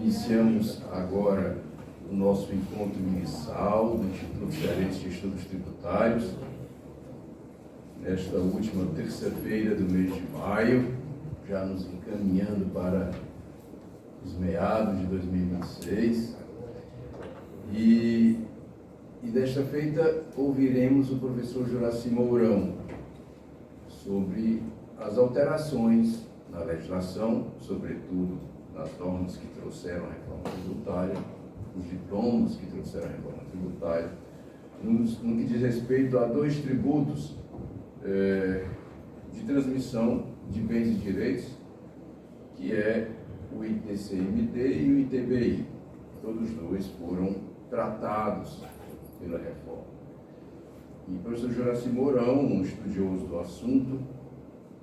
Iniciamos agora o nosso encontro mensal do Instituto Cearense de Estudos Tributários, nesta última terça-feira do mês de maio, já nos encaminhando para os meados de 2026. E desta feita ouviremos o professor Juraci Mourão sobre as alterações na legislação, sobretudo nas normas que trouxeram a reforma tributária, os diplomas que trouxeram a reforma tributária, no que diz respeito a dois tributos de transmissão de bens e direitos, que é o ITCMD e o ITBI. Todos dois foram tratados pela reforma. E o professor Juraci Mourão, um estudioso do assunto,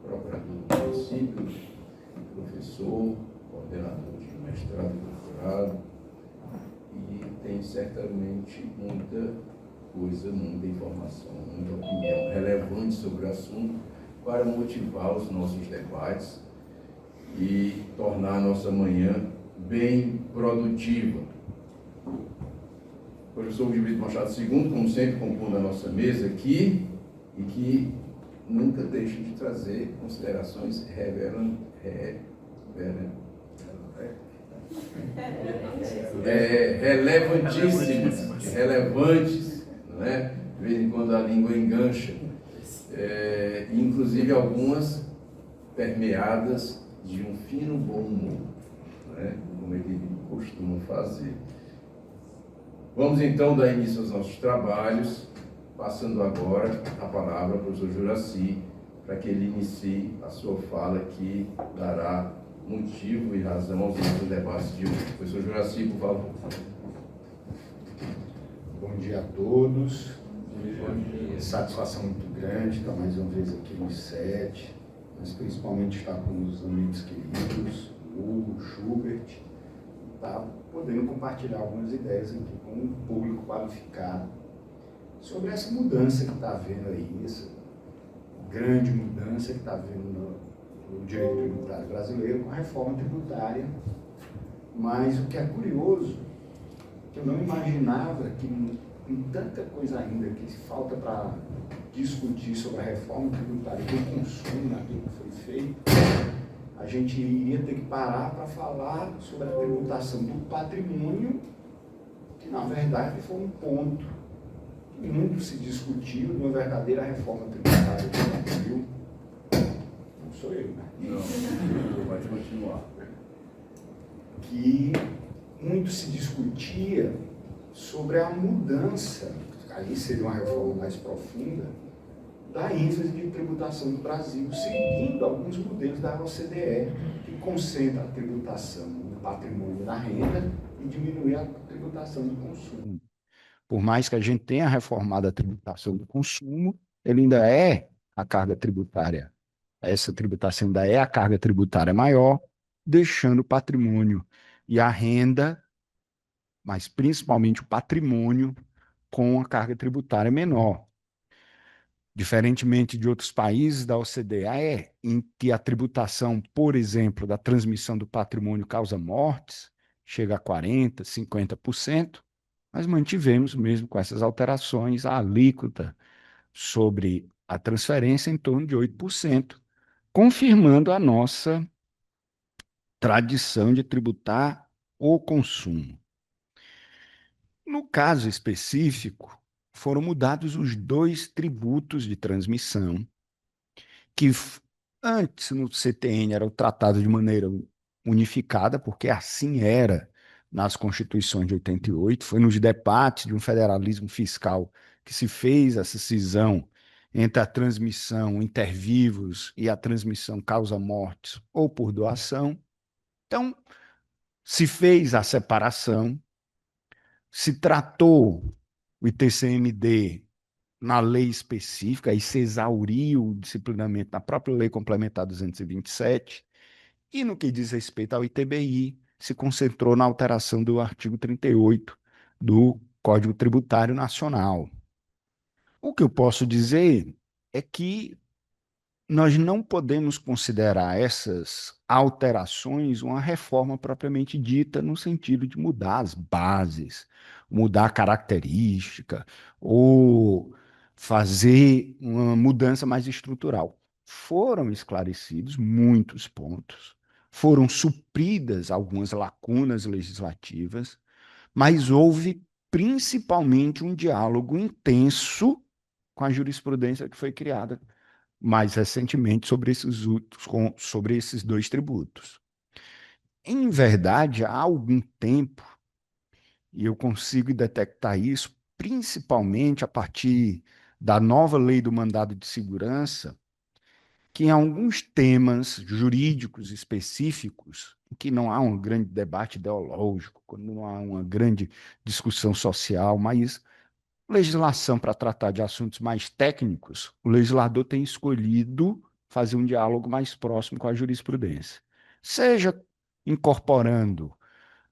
procurador do município, professor, coordenador de mestrado e doutorado, e tem certamente muita coisa, muita informação, muita opinião relevante sobre o assunto para motivar os nossos debates e tornar a nossa manhã bem produtiva. O professor Gilberto Machado II, como sempre, compondo a nossa mesa aqui, e que nunca deixa de trazer considerações relevantes, não é? De vez em quando a língua engancha, inclusive algumas permeadas de um fino bom humor, não é? Como ele costuma fazer. Vamos então dar início aos nossos trabalhos, passando agora a palavra ao professor Juraci, para que ele inicie a sua fala, que dará motivo e razão aos nossos debates de hoje. Professor Juraci, por favor. Bom dia a todos. Satisfação muito grande estar mais uma vez aqui no I7, mas principalmente estar com os amigos queridos, Hugo, Schubert, tá podendo compartilhar algumas ideias aqui com um público qualificado sobre essa mudança que está havendo aí, essa grande mudança que está havendo no direito tributário brasileiro com a reforma tributária. Mas o que é curioso, que eu não imaginava que tem tanta coisa ainda que falta para discutir sobre a reforma tributária do consumo naquilo que foi feito, a gente iria ter que parar para falar sobre a tributação do patrimônio, que na verdade foi um ponto que muito se discutiu de uma verdadeira reforma tributária do Brasil. Não sou eu, né? Não, pode continuar. Que muito se discutia sobre a mudança, aí seria uma reforma mais profunda, da ênfase de tributação do Brasil, seguindo alguns modelos da OCDE, que concentra a tributação do patrimônio e da renda e diminui a tributação do consumo. Por mais que a gente tenha reformado a tributação do consumo, ele ainda é a carga tributária. Essa tributação ainda é a carga tributária maior, deixando o patrimônio e a renda, mas principalmente o patrimônio, com a carga tributária menor. Diferentemente de outros países da OCDE, em que a tributação, por exemplo, da transmissão do patrimônio causa mortes, chega a 40%, 50%, mas mantivemos, mesmo com essas alterações, a alíquota sobre a transferência em torno de 8%, confirmando a nossa tradição de tributar o consumo. No caso específico, foram mudados os dois tributos de transmissão, que antes no CTN era tratado de maneira unificada, porque assim era nas constituições de 88, foi nos debates de um federalismo fiscal que se fez essa cisão entre a transmissão inter-vivos e a transmissão causa-mortes ou por doação. Então, se fez a separação, se tratou o ITCMD na lei específica, e se exauriu o disciplinamento na própria Lei Complementar 227, e no que diz respeito ao ITBI, se concentrou na alteração do artigo 38 do Código Tributário Nacional. O que eu posso dizer é que nós não podemos considerar essas alterações uma reforma propriamente dita, no sentido de mudar as bases, mudar a característica, ou fazer uma mudança mais estrutural. Foram esclarecidos muitos pontos, foram supridas algumas lacunas legislativas, mas houve principalmente um diálogo intenso com a jurisprudência que foi criada mais recentemente sobre esses dois tributos. Em verdade, há algum tempo, e eu consigo detectar isso principalmente a partir da nova lei do mandado de segurança, que em alguns temas jurídicos específicos, em que não há um grande debate ideológico, quando não há uma grande discussão social, mas legislação para tratar de assuntos mais técnicos, o legislador tem escolhido fazer um diálogo mais próximo com a jurisprudência, seja incorporando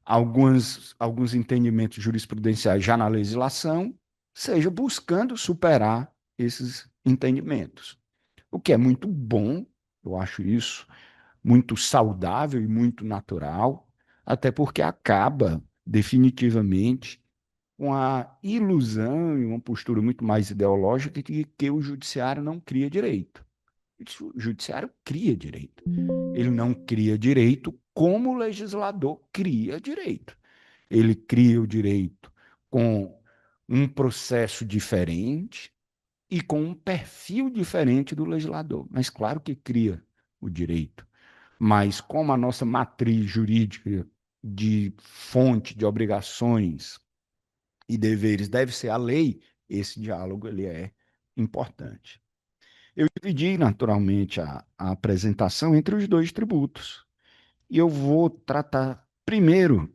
alguns entendimentos jurisprudenciais já na legislação, seja buscando superar esses entendimentos. O que é muito bom, eu acho isso muito saudável e muito natural, até porque acaba definitivamente com a ilusão e uma postura muito mais ideológica de que o judiciário não cria direito. O judiciário cria direito. Ele não cria direito como o legislador cria direito. Ele cria o direito com um processo diferente e com um perfil diferente do legislador. Mas claro que cria o direito. Mas como a nossa matriz jurídica de fonte de obrigações e deveres deve ser a lei, esse diálogo ele é importante. Eu dividi naturalmente a apresentação entre os dois tributos e eu vou tratar primeiro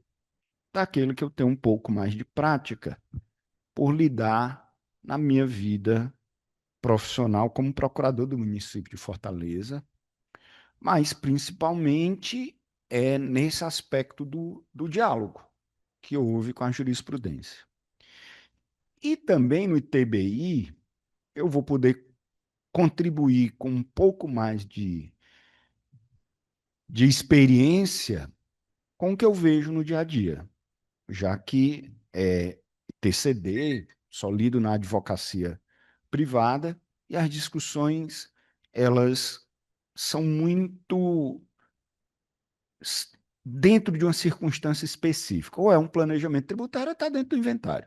daquele que eu tenho um pouco mais de prática por lidar na minha vida profissional como procurador do município de Fortaleza, mas principalmente é nesse aspecto do diálogo que houve com a jurisprudência. E também no ITBI, eu vou poder contribuir com um pouco mais de experiência com o que eu vejo no dia a dia, já que TCD, só lido na advocacia privada, e as discussões, elas são muito dentro de uma circunstância específica. Ou é um planejamento tributário, ou está dentro do inventário.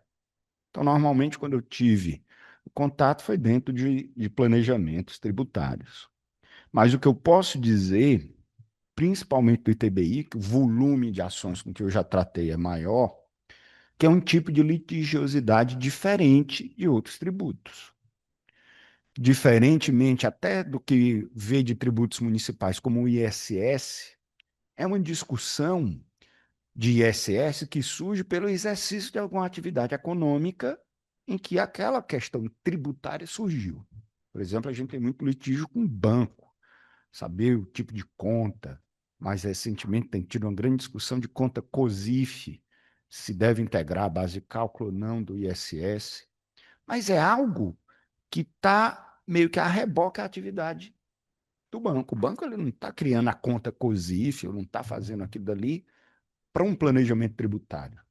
Então, normalmente, quando eu tive o contato, foi dentro de planejamentos tributários. Mas o que eu posso dizer, principalmente do ITBI, que o volume de ações com que eu já tratei é maior, que é um tipo de litigiosidade diferente de outros tributos. Diferentemente até do que vê de tributos municipais, como o ISS, é uma discussão de ISS que surge pelo exercício de alguma atividade econômica em que aquela questão tributária surgiu. Por exemplo, a gente tem muito litígio com banco, saber o tipo de conta. Mais recentemente tem tido uma grande discussão de conta COSIF, se deve integrar a base de cálculo ou não do ISS. Mas é algo que está meio que a reboque a atividade do banco. O banco ele não está criando a conta COSIF, ele não está fazendo aquilo dali para um planejamento tributário.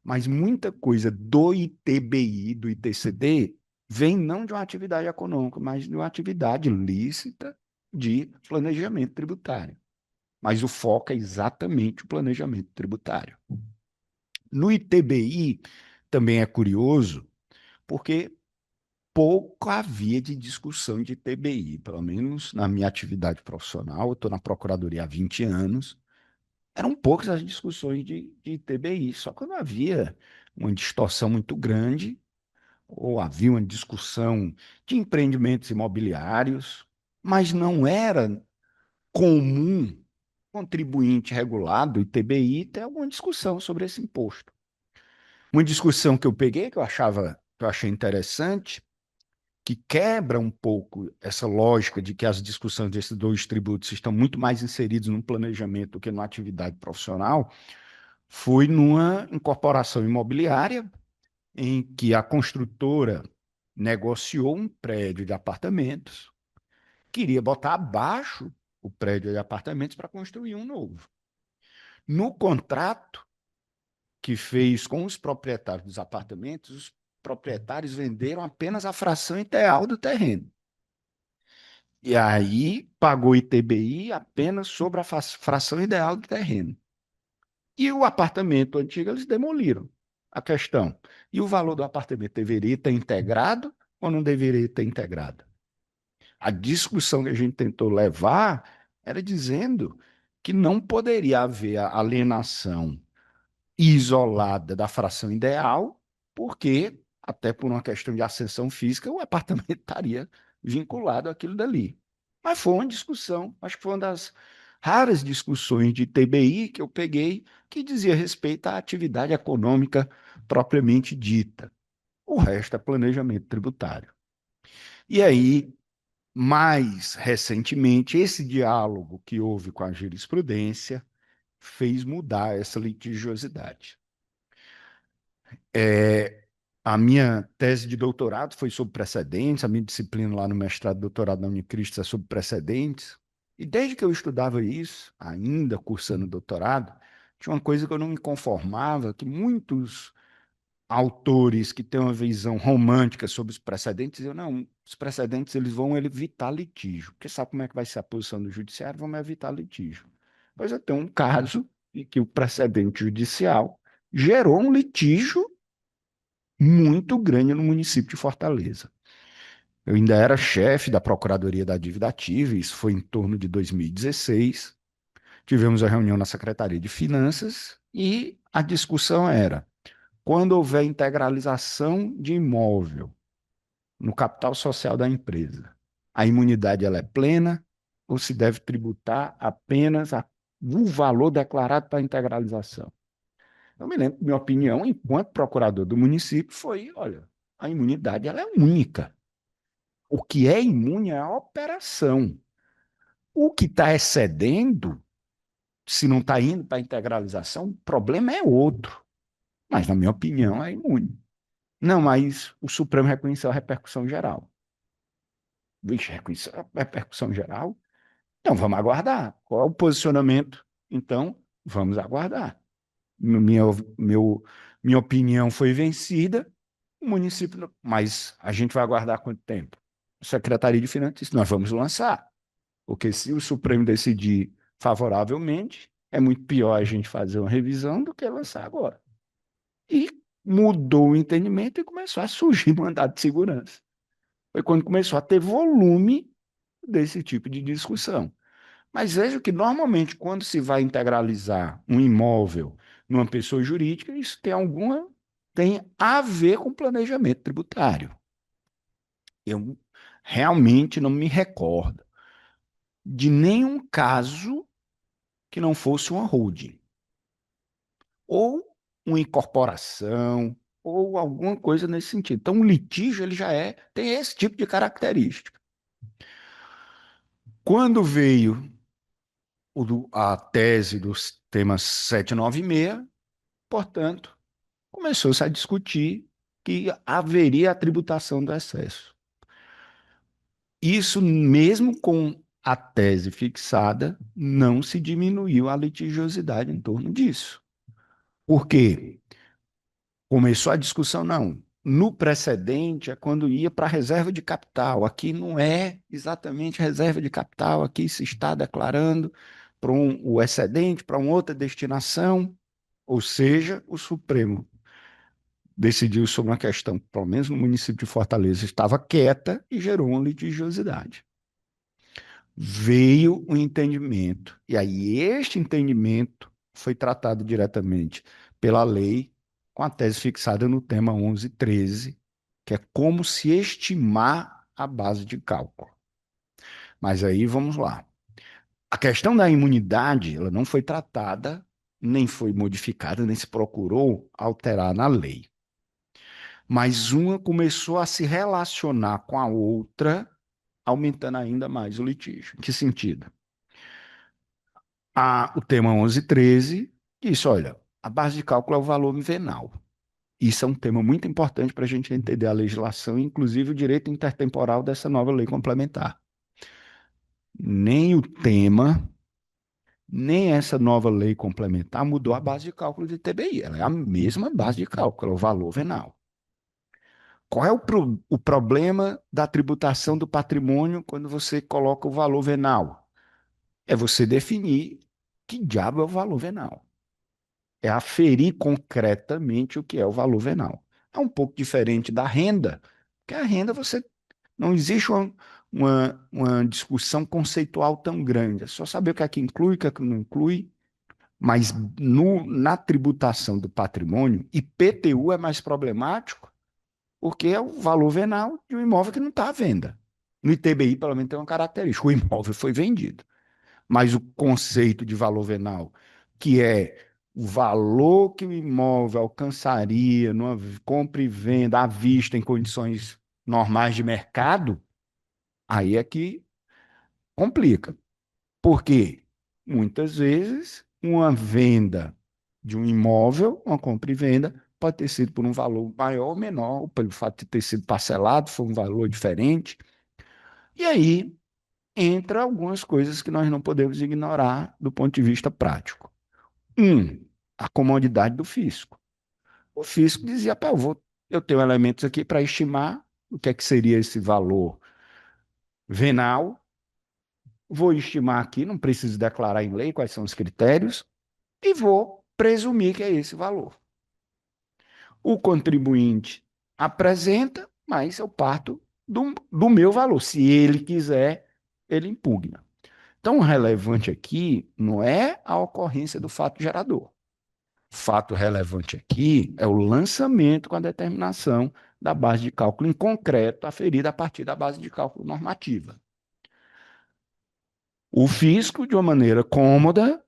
Mas muita coisa do ITBI, do ITCD, vem não de uma atividade econômica, mas de uma atividade lícita de planejamento tributário. Mas o foco é exatamente o planejamento tributário. No ITBI, também é curioso, porque pouco havia de discussão de ITBI, pelo menos na minha atividade profissional, eu estou na Procuradoria há 20 anos, eram poucas as discussões de ITBI, só quando havia uma distorção muito grande, ou havia uma discussão de empreendimentos imobiliários, mas não era comum contribuinte regulado, ITBI, ter alguma discussão sobre esse imposto. Uma discussão que eu peguei, que eu achei interessante, que quebra um pouco essa lógica de que as discussões desses dois tributos estão muito mais inseridos no planejamento do que na atividade profissional, foi numa incorporação imobiliária em que a construtora negociou um prédio de apartamentos queria botar abaixo o prédio de apartamentos para construir um novo. No contrato que fez com os proprietários dos apartamentos, os proprietários venderam apenas a fração ideal do terreno. E aí pagou ITBI apenas sobre a fração ideal do terreno. E o apartamento antigo eles demoliram. A questão, e o valor do apartamento deveria ter integrado ou não deveria ter integrado? A discussão que a gente tentou levar era dizendo que não poderia haver a alienação isolada da fração ideal, porque, até por uma questão de ascensão física, o apartamento estaria vinculado àquilo dali. Mas foi uma discussão, acho que foi uma das raras discussões de TBI que eu peguei, que dizia respeito à atividade econômica propriamente dita. O resto é planejamento tributário. E aí, mais recentemente, esse diálogo que houve com a jurisprudência fez mudar essa litigiosidade. A minha tese de doutorado foi sobre precedentes, a minha disciplina lá no mestrado e doutorado na Unicristo é sobre precedentes. E desde que eu estudava isso, ainda cursando doutorado, tinha uma coisa que eu não me conformava, que muitos autores que têm uma visão romântica sobre os precedentes diziam, não, os precedentes eles vão evitar litígio, porque sabe como é que vai ser a posição do judiciário? Vamos evitar litígio. Pois eu tenho um caso em que o precedente judicial gerou um litígio muito grande no município de Fortaleza. Eu ainda era chefe da Procuradoria da Dívida Ativa, isso foi em torno de 2016. Tivemos a reunião na Secretaria de Finanças e a discussão era: quando houver integralização de imóvel no capital social da empresa, a imunidade ela é plena ou se deve tributar apenas o valor declarado para a integralização? Eu me lembro, minha opinião, enquanto procurador do município, foi: olha, a imunidade ela é única. O que é imune é a operação. O que está excedendo, se não está indo para a integralização, o problema é outro. Mas, na minha opinião, é imune. Não, mas o Supremo reconheceu a repercussão geral. Vixe, reconheceu a repercussão geral? Então, vamos aguardar. Qual é o posicionamento? Então, vamos aguardar. Minha, meu, minha opinião foi vencida, o município, mas a gente vai aguardar quanto tempo? A Secretaria de Finanças disse, nós vamos lançar, porque se o Supremo decidir favoravelmente, é muito pior a gente fazer uma revisão do que lançar agora. E mudou o entendimento e começou a surgir mandado de segurança. Foi quando começou a ter volume desse tipo de discussão. Mas veja que, normalmente, quando se vai integralizar um imóvel numa pessoa jurídica, isso tem a ver com planejamento tributário. Eu realmente não me recordo de nenhum caso que não fosse uma holding, ou uma incorporação, ou alguma coisa nesse sentido. Então, o litígio ele tem esse tipo de característica. Quando veio a tese dos temas 796, portanto, começou-se a discutir que haveria a tributação do excesso. Isso, mesmo com a tese fixada, não se diminuiu a litigiosidade em torno disso. Por quê? Começou a discussão, não. No precedente é quando ia para a reserva de capital. Aqui não é exatamente reserva de capital, aqui se está declarando para o excedente para uma outra destinação, ou seja, o Supremo decidiu sobre uma questão que, pelo menos no município de Fortaleza, estava quieta e gerou uma litigiosidade. Veio o entendimento, e aí este entendimento foi tratado diretamente pela lei, com a tese fixada no tema 1113, que é como se estimar a base de cálculo. Mas aí vamos lá. A questão da imunidade, ela não foi tratada, nem foi modificada, nem se procurou alterar na lei. Mas uma começou a se relacionar com a outra, aumentando ainda mais o litígio. Em que sentido? O tema 1113 disse, olha, a base de cálculo é o valor venal. Isso é um tema muito importante para a gente entender a legislação, inclusive o direito intertemporal dessa nova lei complementar. nem o tema, nem essa nova lei complementar mudou a base de cálculo de TBI. Ela é a mesma base de cálculo, é o valor venal. Qual é o problema da tributação do patrimônio quando você coloca o valor venal? É você definir que diabo é o valor venal. É aferir concretamente o que é o valor venal. É um pouco diferente da renda, porque a renda você não existe uma discussão conceitual tão grande. É só saber o que inclui, o que não inclui. Mas na tributação do patrimônio, IPTU é mais problemático porque é o valor venal de um imóvel que não está à venda. No ITBI, pelo menos, tem uma característica: o imóvel foi vendido. Mas o conceito de valor venal, que é o valor que o imóvel alcançaria numa compra e venda à vista em condições normais de mercado, aí é que complica. Porque muitas vezes uma venda de um imóvel, uma compra e venda, pode ter sido por um valor maior ou menor, pelo fato de ter sido parcelado, foi um valor diferente. E aí entra algumas coisas que nós não podemos ignorar do ponto de vista prático. A comodidade do fisco. O fisco dizia: pá, eu tenho elementos aqui para estimar o que é que seria esse valor venal, vou estimar aqui, não preciso declarar em lei quais são os critérios, e vou presumir que é esse valor. O contribuinte apresenta, mas eu parto do meu valor. Se ele quiser, ele impugna. Então, o relevante aqui não é a ocorrência do fato gerador. O fato relevante aqui é o lançamento com a determinação da base de cálculo em concreto, aferida a partir da base de cálculo normativa. O fisco, de uma maneira cômoda,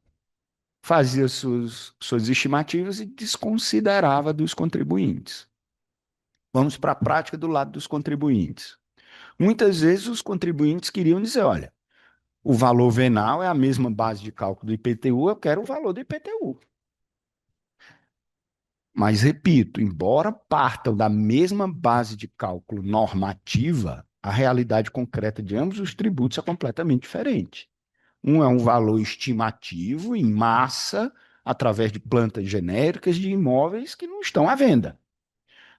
fazia suas estimativas e desconsiderava dos contribuintes. Vamos para a prática do lado dos contribuintes. Muitas vezes os contribuintes queriam dizer: olha, o valor venal é a mesma base de cálculo do IPTU, eu quero o valor do IPTU. Mas, repito, embora partam da mesma base de cálculo normativa, a realidade concreta de ambos os tributos é completamente diferente. Um é um valor estimativo em massa, através de plantas genéricas de imóveis que não estão à venda.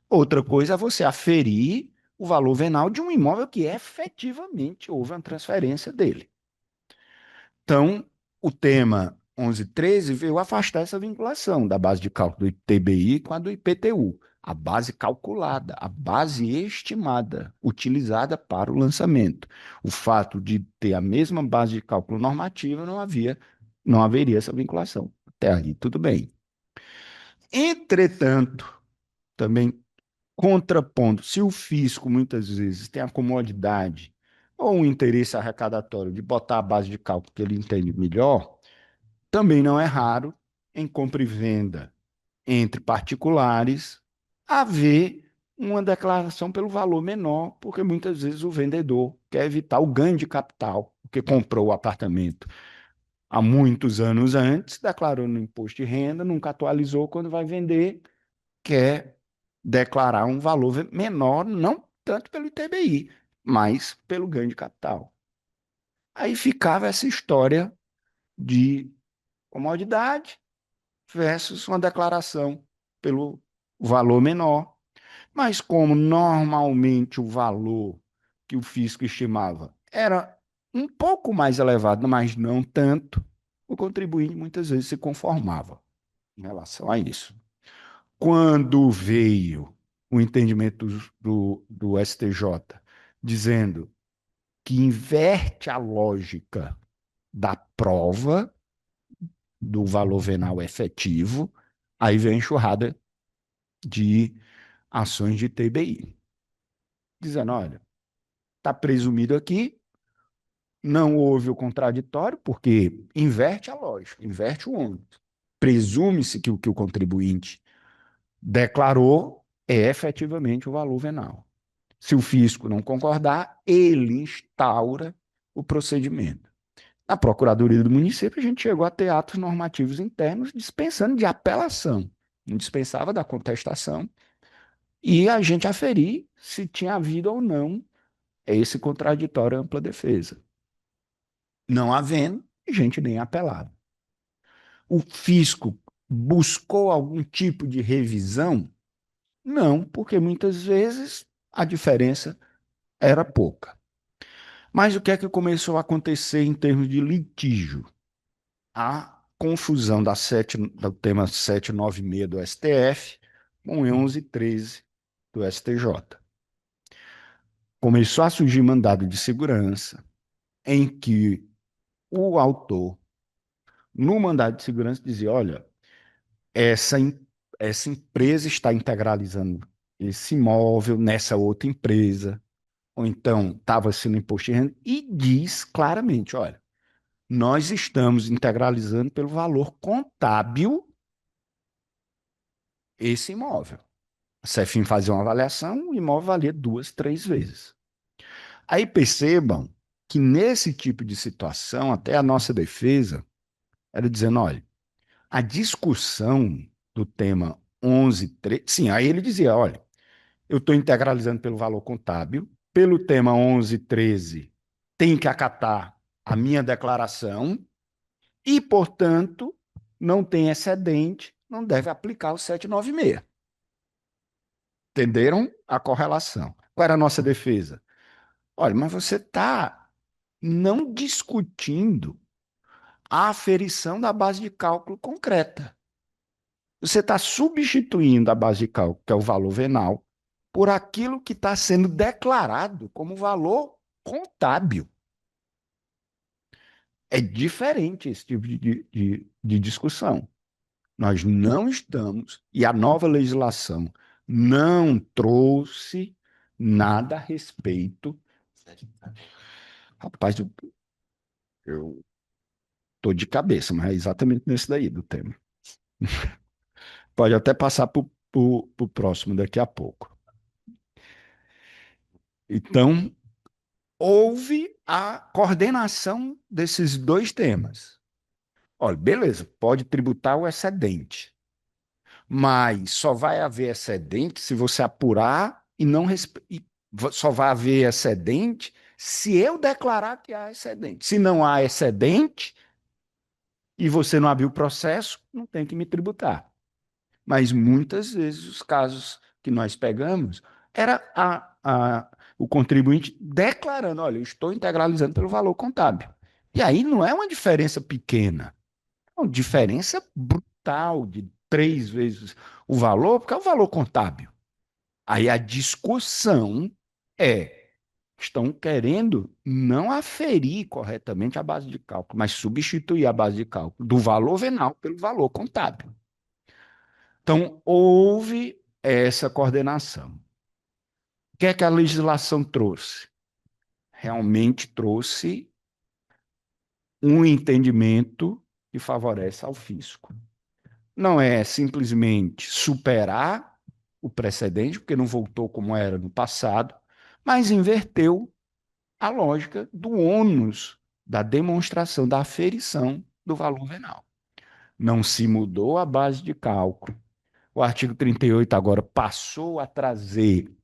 Outra coisa é você aferir o valor venal de um imóvel que efetivamente houve uma transferência dele. Então, o tema 1113 veio afastar essa vinculação da base de cálculo do ITBI com a do IPTU, a base calculada, a base estimada, utilizada para o lançamento. O fato de ter a mesma base de cálculo normativa não haveria essa vinculação. Até aí, tudo bem. Entretanto, também contrapondo, se o fisco muitas vezes tem a comodidade ou um interesse arrecadatório de botar a base de cálculo que ele entende melhor, também não é raro, em compra e venda entre particulares, haver uma declaração pelo valor menor, porque muitas vezes o vendedor quer evitar o ganho de capital, porque comprou o apartamento há muitos anos antes, declarou no imposto de renda, nunca atualizou, quando vai vender, quer declarar um valor menor, não tanto pelo ITBI, mas pelo ganho de capital. Aí ficava essa história de comodidade versus uma declaração pelo valor menor. Mas como normalmente o valor que o fisco estimava era um pouco mais elevado, mas não tanto, o contribuinte muitas vezes se conformava em relação a isso. Quando veio o entendimento do STJ dizendo que inverte a lógica da prova do valor venal efetivo, aí vem a enxurrada de ações de TBI, dizendo: olha, está presumido aqui, não houve o contraditório, porque inverte a lógica, inverte o ônus. Presume-se que o contribuinte declarou é efetivamente o valor venal. Se o fisco não concordar, ele instaura o procedimento. Na Procuradoria do Município, a gente chegou a ter atos normativos internos dispensando de apelação. Não dispensava da contestação e a gente aferir se tinha havido ou não esse contraditório ampla defesa. Não havendo, gente nem apelava. O fisco buscou algum tipo de revisão? Não, porque muitas vezes a diferença era pouca. Mas o que é que começou a acontecer em termos de litígio? A confusão do tema 796 do STF com 1113 do STJ. Começou a surgir mandado de segurança em que o autor, no mandado de segurança, dizia: olha, essa, essa empresa está integralizando esse imóvel nessa outra empresa, ou então estava sendo imposto de renda, e diz claramente: olha, nós estamos integralizando pelo valor contábil esse imóvel. A Cefim fazia uma avaliação, o imóvel valia 2, 3 vezes. Aí percebam que nesse tipo de situação, até a nossa defesa era dizendo: olha, a discussão do tema 11.13, sim, aí ele dizia: olha, eu estou integralizando pelo valor contábil, pelo tema 11.13, tem que acatar a minha declaração e, portanto, não tem excedente, não deve aplicar o 796. Entenderam a correlação? Qual era a nossa defesa? Olha, mas você está não discutindo a aferição da base de cálculo concreta. Você está substituindo a base de cálculo, que é o valor venal, por aquilo que está sendo declarado como valor contábil. É diferente esse tipo de discussão. Nós não estamos, e a nova legislação não trouxe nada a respeito. Rapaz, eu estou de cabeça, mas é exatamente nesse daí do tema. Pode até passar para o próximo daqui a pouco. Então, houve a coordenação desses dois temas. Olha, beleza, pode tributar o excedente, mas só vai haver excedente se você apurar e não só vai haver excedente se eu declarar que há excedente. Se não há excedente e você não abriu o processo, não tem que me tributar. Mas muitas vezes os casos que nós pegamos era o contribuinte declarando: olha, eu estou integralizando pelo valor contábil. E aí não é uma diferença pequena, é uma diferença brutal de 3 vezes o valor, porque é o valor contábil. Aí a discussão é: estão querendo não aferir corretamente a base de cálculo, mas substituir a base de cálculo do valor venal pelo valor contábil. Então, houve essa coordenação. O que é que a legislação trouxe? Realmente trouxe um entendimento que favorece ao fisco. Não é simplesmente superar o precedente, porque não voltou como era no passado, mas inverteu a lógica do ônus da demonstração da aferição do valor venal. Não se mudou a base de cálculo. O artigo 38 agora passou a trazer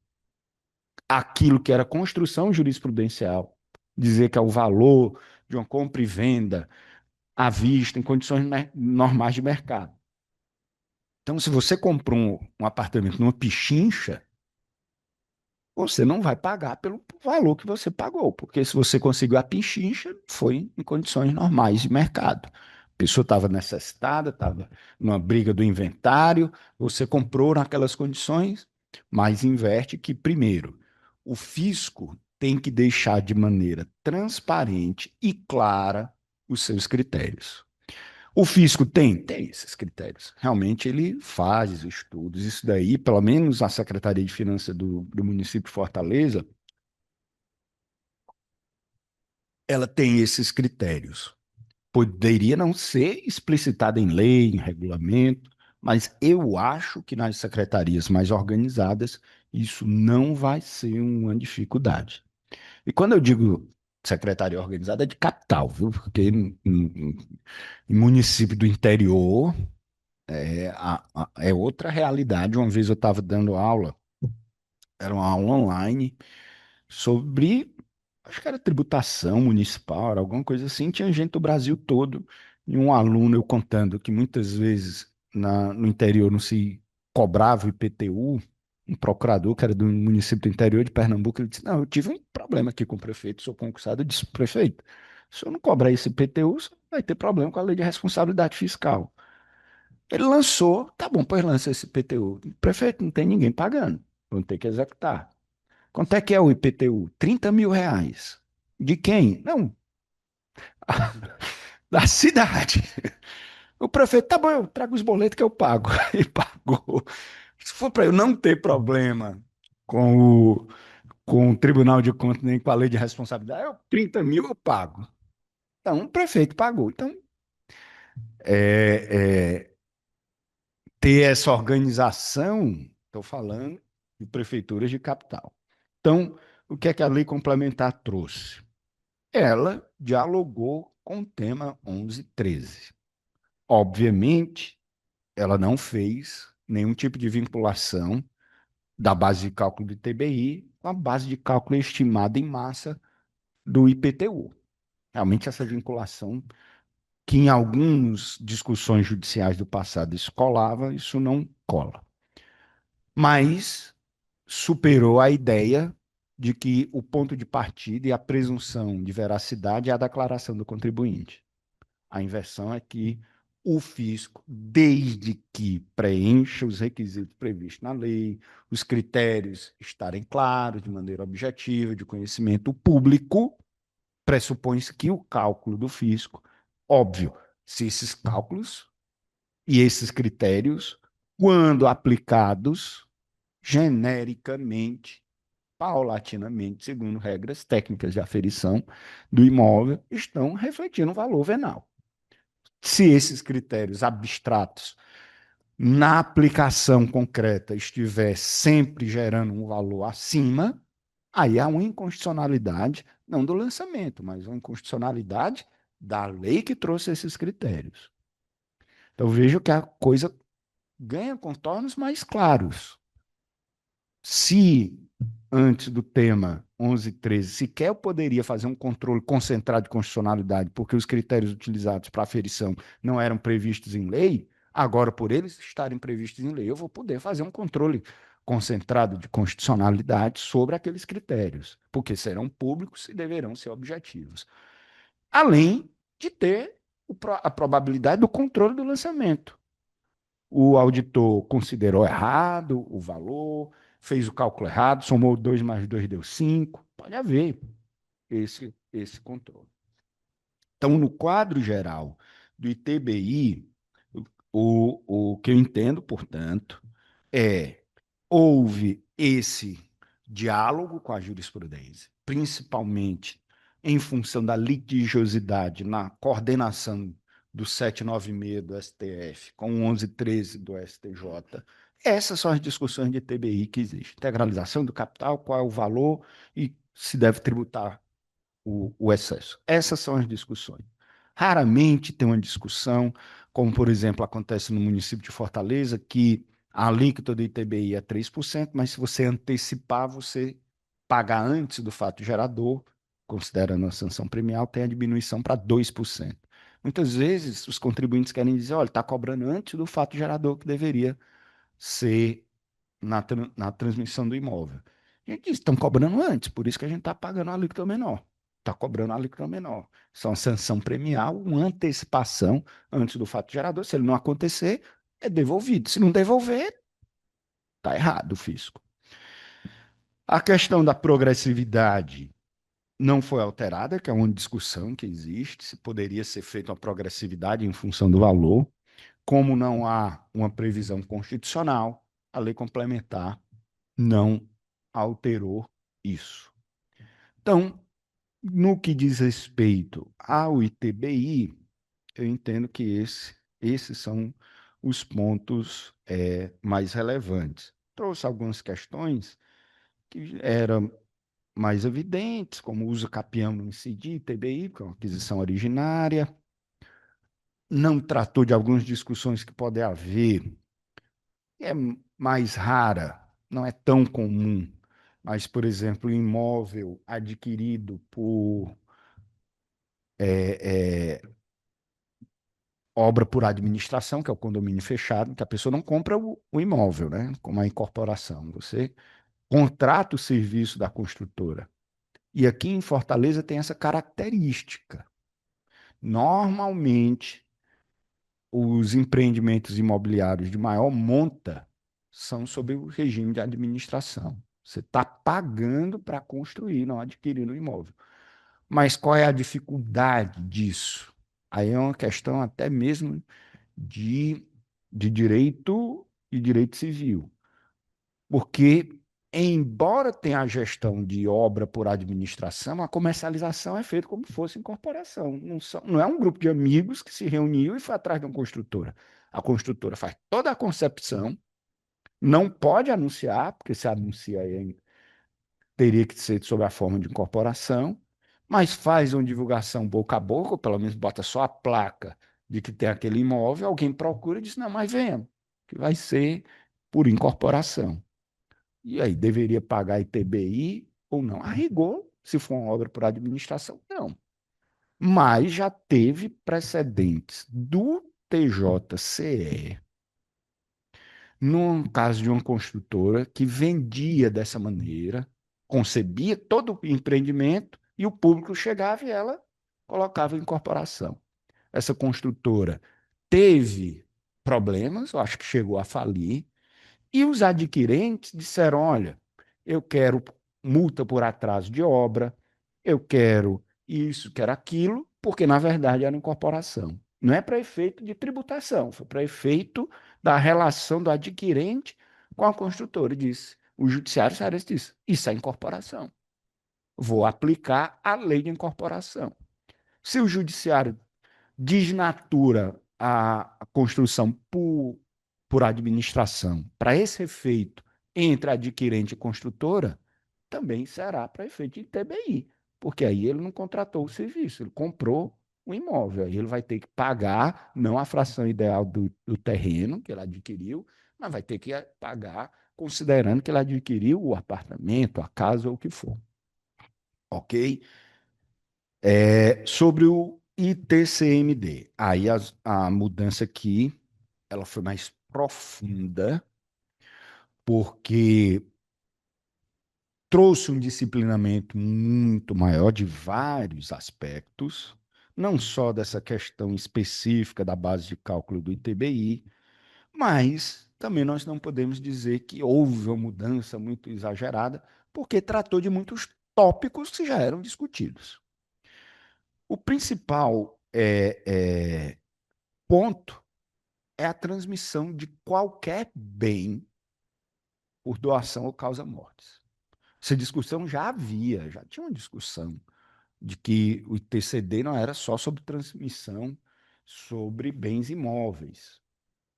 aquilo que era construção jurisprudencial, dizer que é o valor de uma compra e venda à vista em condições normais de mercado. Então, se você comprou um apartamento numa pichincha, você não vai pagar pelo valor que você pagou, porque se você conseguiu a pichincha, foi em condições normais de mercado. A pessoa estava necessitada, estava numa briga do inventário, você comprou naquelas condições, mas inverte que, primeiro, o fisco tem que deixar de maneira transparente e clara os seus critérios. O fisco tem esses critérios. Realmente ele faz estudos. Isso daí, pelo menos a Secretaria de Finanças do município de Fortaleza, ela tem esses critérios. Poderia não ser explicitado em lei, em regulamento, mas eu acho que nas secretarias mais organizadas isso não vai ser uma dificuldade. E quando eu digo secretaria organizada, é de capital, viu? Porque em município do interior é outra realidade. Uma vez eu estava dando aula, era uma aula online, sobre, acho que era tributação municipal, era alguma coisa assim, tinha gente do Brasil todo, e um aluno eu contando que muitas vezes no interior não se cobrava o IPTU, um procurador que era do município do interior de Pernambuco, ele disse, não, eu tive um problema aqui com o prefeito, sou concursado, eu disse, prefeito, se eu não cobrar esse IPTU, você vai ter problema com a lei de responsabilidade fiscal. Ele lançou, tá bom, pois lança esse IPTU. Prefeito, não tem ninguém pagando, vamos ter que executar. Quanto é que é o IPTU? R$ 30.000. De quem? Não, da cidade. O prefeito, tá bom, eu trago os boletos que eu pago. E pagou. Se for para eu não ter problema com com o Tribunal de Contas nem com a lei de responsabilidade, 30 mil eu pago. Então, o prefeito pagou. Então, é, ter essa organização, estou falando de prefeituras de capital. Então, o que é que a lei complementar trouxe? Ela dialogou com o tema 1113. Obviamente, ela não fez nenhum tipo de vinculação da base de cálculo do ITBI com a base de cálculo estimada em massa do IPTU. Realmente, essa vinculação, que em algumas discussões judiciais do passado isso colava, isso não cola. Mas superou a ideia de que o ponto de partida e a presunção de veracidade é a declaração do contribuinte. A inversão é que o fisco, desde que preencha os requisitos previstos na lei, os critérios estarem claros, de maneira objetiva, de conhecimento público, pressupõe-se que o cálculo do fisco, óbvio, se esses cálculos e esses critérios, quando aplicados genericamente, paulatinamente, segundo regras técnicas de aferição do imóvel, estão refletindo o valor venal. Se esses critérios abstratos na aplicação concreta estiver sempre gerando um valor acima, aí há uma inconstitucionalidade, não do lançamento, mas uma inconstitucionalidade da lei que trouxe esses critérios. Então vejo que a coisa ganha contornos mais claros. Se antes do tema 1113 sequer eu poderia fazer um controle concentrado de constitucionalidade, porque os critérios utilizados para aferição não eram previstos em lei, agora, por eles estarem previstos em lei, eu vou poder fazer um controle concentrado de constitucionalidade sobre aqueles critérios, porque serão públicos e deverão ser objetivos. Além de ter a probabilidade do controle do lançamento. O auditor considerou errado o valor, fez o cálculo errado, somou 2 mais 2 deu 5. Pode haver esse controle. Então, no quadro geral do ITBI, o que eu entendo, portanto, houve esse diálogo com a jurisprudência, principalmente em função da litigiosidade na coordenação do 796 do STF com o 1113 do STJ. Essas são as discussões de TBI que existem. Integralização do capital, qual é o valor e se deve tributar o excesso. Essas são as discussões. Raramente tem uma discussão, como, por exemplo, acontece no município de Fortaleza, que a alíquota do ITBI é 3%, mas se você antecipar, você pagar antes do fato gerador, considerando a sanção premial, tem a diminuição para 2%. Muitas vezes os contribuintes querem dizer, olha, está cobrando antes do fato gerador que deveria ser na transmissão do imóvel. A gente diz, estão cobrando antes, por isso que a gente está pagando a alíquota menor. Está cobrando a alíquota menor. Isso é uma sanção premial, uma antecipação antes do fato gerador. Se ele não acontecer, é devolvido. Se não devolver, está errado o fisco. A questão da progressividade não foi alterada, que é uma discussão que existe, se poderia ser feita uma progressividade em função do valor. Como não há uma previsão constitucional, a lei complementar não alterou isso. Então, no que diz respeito ao ITBI, eu entendo que esses são os pontos mais relevantes. Trouxe algumas questões que eram mais evidentes, como o uso capião no ICD, ITBI, que é uma aquisição originária. Não tratou de algumas discussões que podem haver, é mais rara, não é tão comum, Mas, por exemplo, imóvel adquirido por obra por administração, que é o condomínio fechado, que a pessoa não compra o imóvel, né? Como a incorporação. Você contrata o serviço da construtora. E aqui em Fortaleza tem essa característica. Normalmente, os empreendimentos imobiliários de maior monta são sob o regime de administração. Você está pagando para construir, não adquirindo o imóvel. Mas qual é a dificuldade disso? Aí é uma questão até mesmo de, de direito e direito civil. Porque, embora tenha a gestão de obra por administração, a comercialização é feita como se fosse incorporação. Não é um grupo de amigos que se reuniu e foi atrás de uma construtora. A construtora faz toda a concepção, não pode anunciar, porque se anuncia aí teria que ser sob a forma de incorporação, mas faz uma divulgação boca a boca, ou pelo menos bota só a placa de que tem aquele imóvel, alguém procura e diz, não, mas venha, que vai ser por incorporação. E aí, deveria pagar ITBI ou não? A rigor, se for uma obra por administração, não. Mas já teve precedentes do TJCE, no caso de uma construtora que vendia dessa maneira, concebia todo o empreendimento e o público chegava e ela colocava em incorporação. Essa construtora teve problemas, eu acho que chegou a falir, e os adquirentes disseram: olha, eu quero multa por atraso de obra, eu quero isso, quero aquilo, porque na verdade era incorporação. Não é para efeito de tributação, foi para efeito da relação do adquirente com a construtora. Disse, o judiciário cearense disse: isso é incorporação. Vou aplicar a lei de incorporação. Se o judiciário desnatura a construção por administração para esse efeito entre adquirente e construtora, também será para efeito de TBI, porque aí ele não contratou o serviço, ele comprou o imóvel, aí ele vai ter que pagar, não a fração ideal do terreno que ele adquiriu, mas vai ter que pagar considerando que ele adquiriu o apartamento, a casa ou o que for. Ok? Sobre o ITCMD, aí a mudança aqui ela foi mais profunda, porque trouxe um disciplinamento muito maior de vários aspectos, não só dessa questão específica da base de cálculo do ITBI, mas também nós não podemos dizer que houve uma mudança muito exagerada, porque tratou de muitos tópicos que já eram discutidos. O principal ponto é a transmissão de qualquer bem por doação ou causa-mortes. Essa discussão já havia, já tinha uma discussão de que o ITCD não era só sobre transmissão sobre bens imóveis,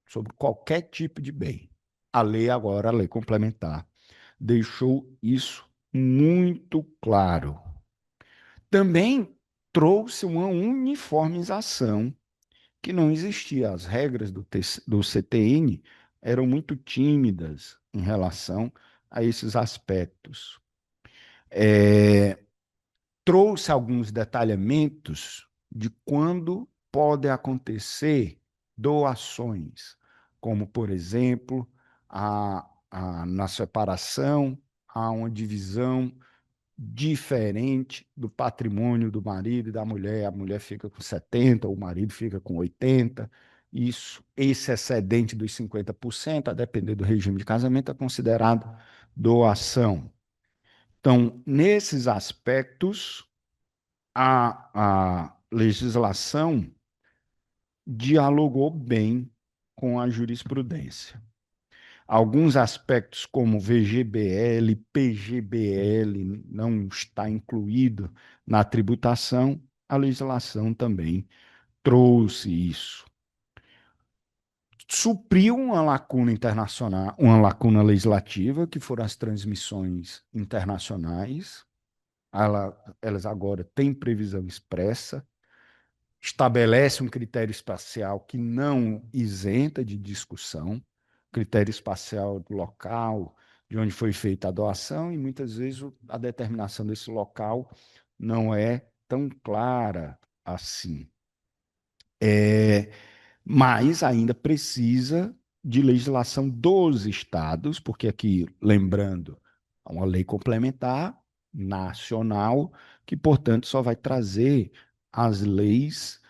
sobre qualquer tipo de bem. A lei agora, a lei complementar, deixou isso muito claro. Também trouxe uma uniformização que não existia. As regras do CTN eram muito tímidas em relação a esses aspectos. Trouxe alguns detalhamentos de quando pode acontecer doações, como, por exemplo, na separação, há uma divisão diferente do patrimônio do marido e da mulher. A mulher fica com 70, o marido fica com 80. Esse excedente dos 50%, a depender do regime de casamento, é considerado doação. Então, nesses aspectos, a legislação dialogou bem com a jurisprudência. Alguns aspectos como VGBL, PGBL não está incluído na tributação, a legislação também trouxe isso. Supriu uma lacuna internacional, uma lacuna legislativa, que foram as transmissões internacionais. Elas agora têm previsão expressa, estabelece um critério espacial que não isenta de discussão, critério espacial local, de onde foi feita a doação, e muitas vezes a determinação desse local não é tão clara assim. Mas ainda precisa de legislação dos estados, porque aqui, lembrando, há uma lei complementar nacional, que, portanto, só vai trazer as leis,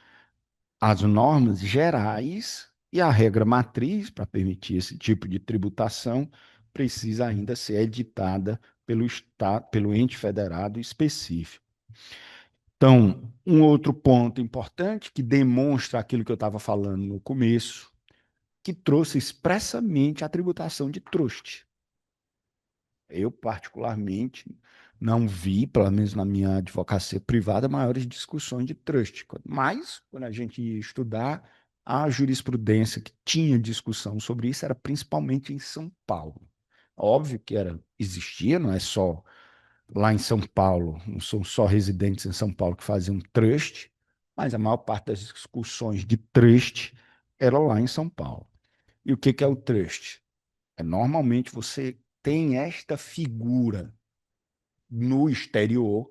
as normas gerais, e a regra matriz para permitir esse tipo de tributação precisa ainda ser editada pelo estado, pelo ente federado específico. Então, um outro ponto importante que demonstra aquilo que eu estava falando no começo, que trouxe expressamente a tributação de trust. Eu, particularmente, não vi, pelo menos na minha advocacia privada, maiores discussões de trust. Mas, quando a gente ia estudar, a jurisprudência que tinha discussão sobre isso era principalmente em São Paulo. Óbvio que existia, não é só lá em São Paulo, não são só residentes em São Paulo que faziam trust, mas a maior parte das discussões de trust era lá em São Paulo. E o que é o trust? Normalmente você tem esta figura no exterior.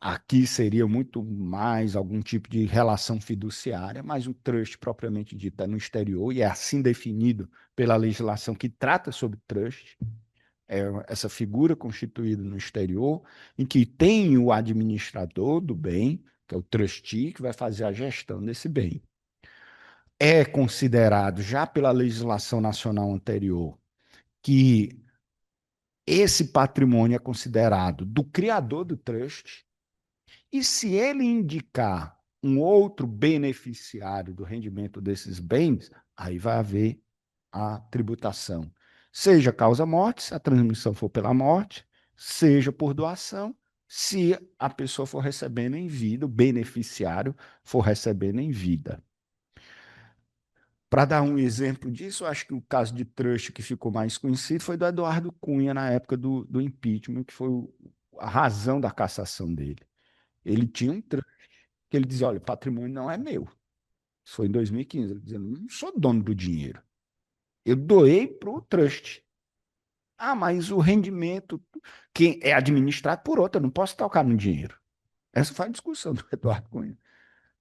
Aqui seria muito mais algum tipo de relação fiduciária, mas o trust propriamente dito é no exterior e é assim definido pela legislação que trata sobre trust. É essa figura constituída no exterior, em que tem o administrador do bem, que é o trustee, que vai fazer a gestão desse bem. É considerado, já pela legislação nacional anterior, que esse patrimônio é considerado do criador do trust, e se ele indicar um outro beneficiário do rendimento desses bens, aí vai haver a tributação. Seja causa morte, se a transmissão for pela morte, seja por doação, se a pessoa for recebendo em vida, o beneficiário for recebendo em vida. Para dar um exemplo disso, eu acho que o caso de trust que ficou mais conhecido foi do Eduardo Cunha, na época do impeachment, que foi a razão da cassação dele. Ele tinha um trust que ele dizia: olha, o patrimônio não é meu. Isso foi em 2015. Ele dizia: não sou dono do dinheiro. Eu doei para o trust. Ah, mas o rendimento que é administrado por outro, eu não posso tocar no dinheiro. Essa foi a discussão do Eduardo Cunha.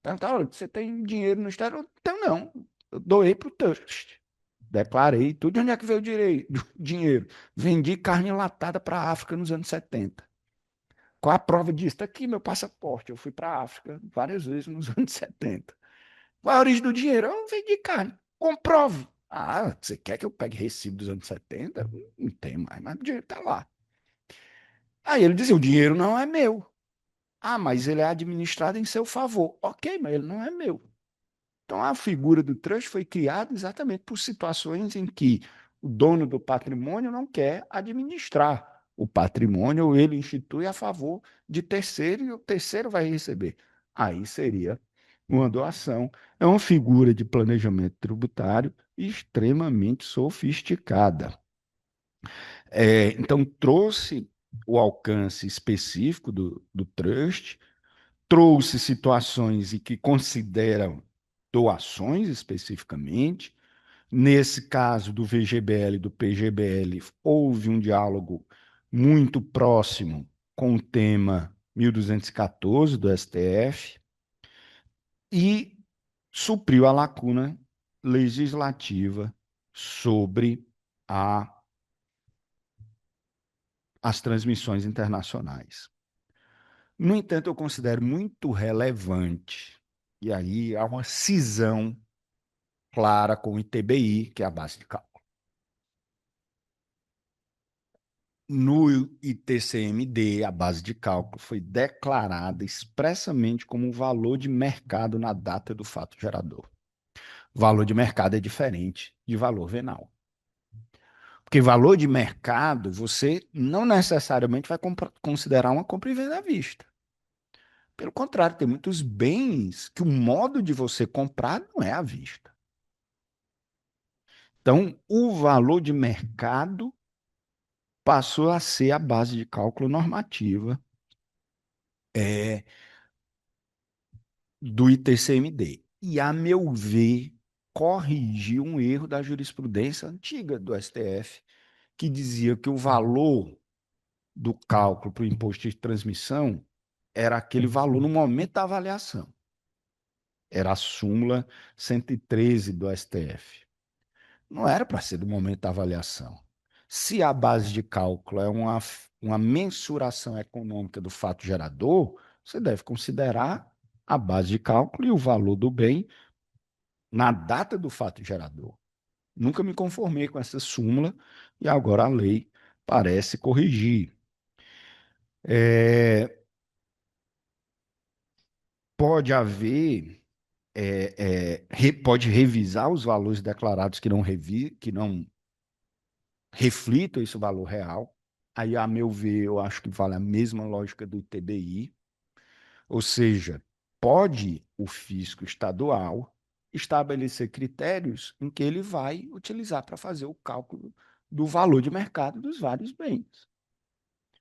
Perguntaram: você tem dinheiro no Estado? Então, não. Eu doei para o trust. Declarei tudo. De onde é que veio o dinheiro? Vendi carne enlatada para a África nos anos 70. Qual a prova disso? Está aqui meu passaporte. Eu fui para a África várias vezes nos anos 70. Qual é a origem do dinheiro? Eu vendi carne. Comprove. Ah, você quer que eu pegue recibo dos anos 70? Não tem mais, mas o dinheiro está lá. Aí ele dizia: o dinheiro não é meu. Ah, mas ele é administrado em seu favor. Ok, mas ele não é meu. Então, a figura do trust foi criada exatamente por situações em que o dono do patrimônio não quer administrar o patrimônio, ou ele institui a favor de terceiro e o terceiro vai receber. Aí seria uma doação. É uma figura de planejamento tributário extremamente sofisticada. Então, trouxe o alcance específico do trust, trouxe situações em que consideram doações especificamente. Nesse caso do VGBL e do PGBL, houve um diálogo muito próximo com o tema 1214 do STF e supriu a lacuna legislativa sobre as transmissões internacionais. No entanto, eu considero muito relevante, e aí há uma cisão clara com o ITBI, que é a base de cálculo. No ITCMD, a base de cálculo foi declarada expressamente como um valor de mercado na data do fato gerador. Valor de mercado é diferente de valor venal. Porque valor de mercado, você não necessariamente vai considerar uma compra e venda à vista. Pelo contrário, tem muitos bens que o modo de você comprar não é à vista. Então, o valor de mercado passou a ser a base de cálculo normativa do ITCMD. E, a meu ver, corrigiu um erro da jurisprudência antiga do STF, que dizia que o valor do cálculo para o imposto de transmissão era aquele valor no momento da avaliação. Era a súmula 113 do STF. Não era para ser do momento da avaliação. Se a base de cálculo é uma mensuração econômica do fato gerador, você deve considerar a base de cálculo e o valor do bem na data do fato gerador. Nunca me conformei com essa súmula e agora a lei parece corrigir. Pode haver, pode revisar os valores declarados que não reflitam esse valor real. Aí, a meu ver, eu acho que vale a mesma lógica do ITBI, ou seja, pode o fisco estadual estabelecer critérios em que ele vai utilizar para fazer o cálculo do valor de mercado dos vários bens.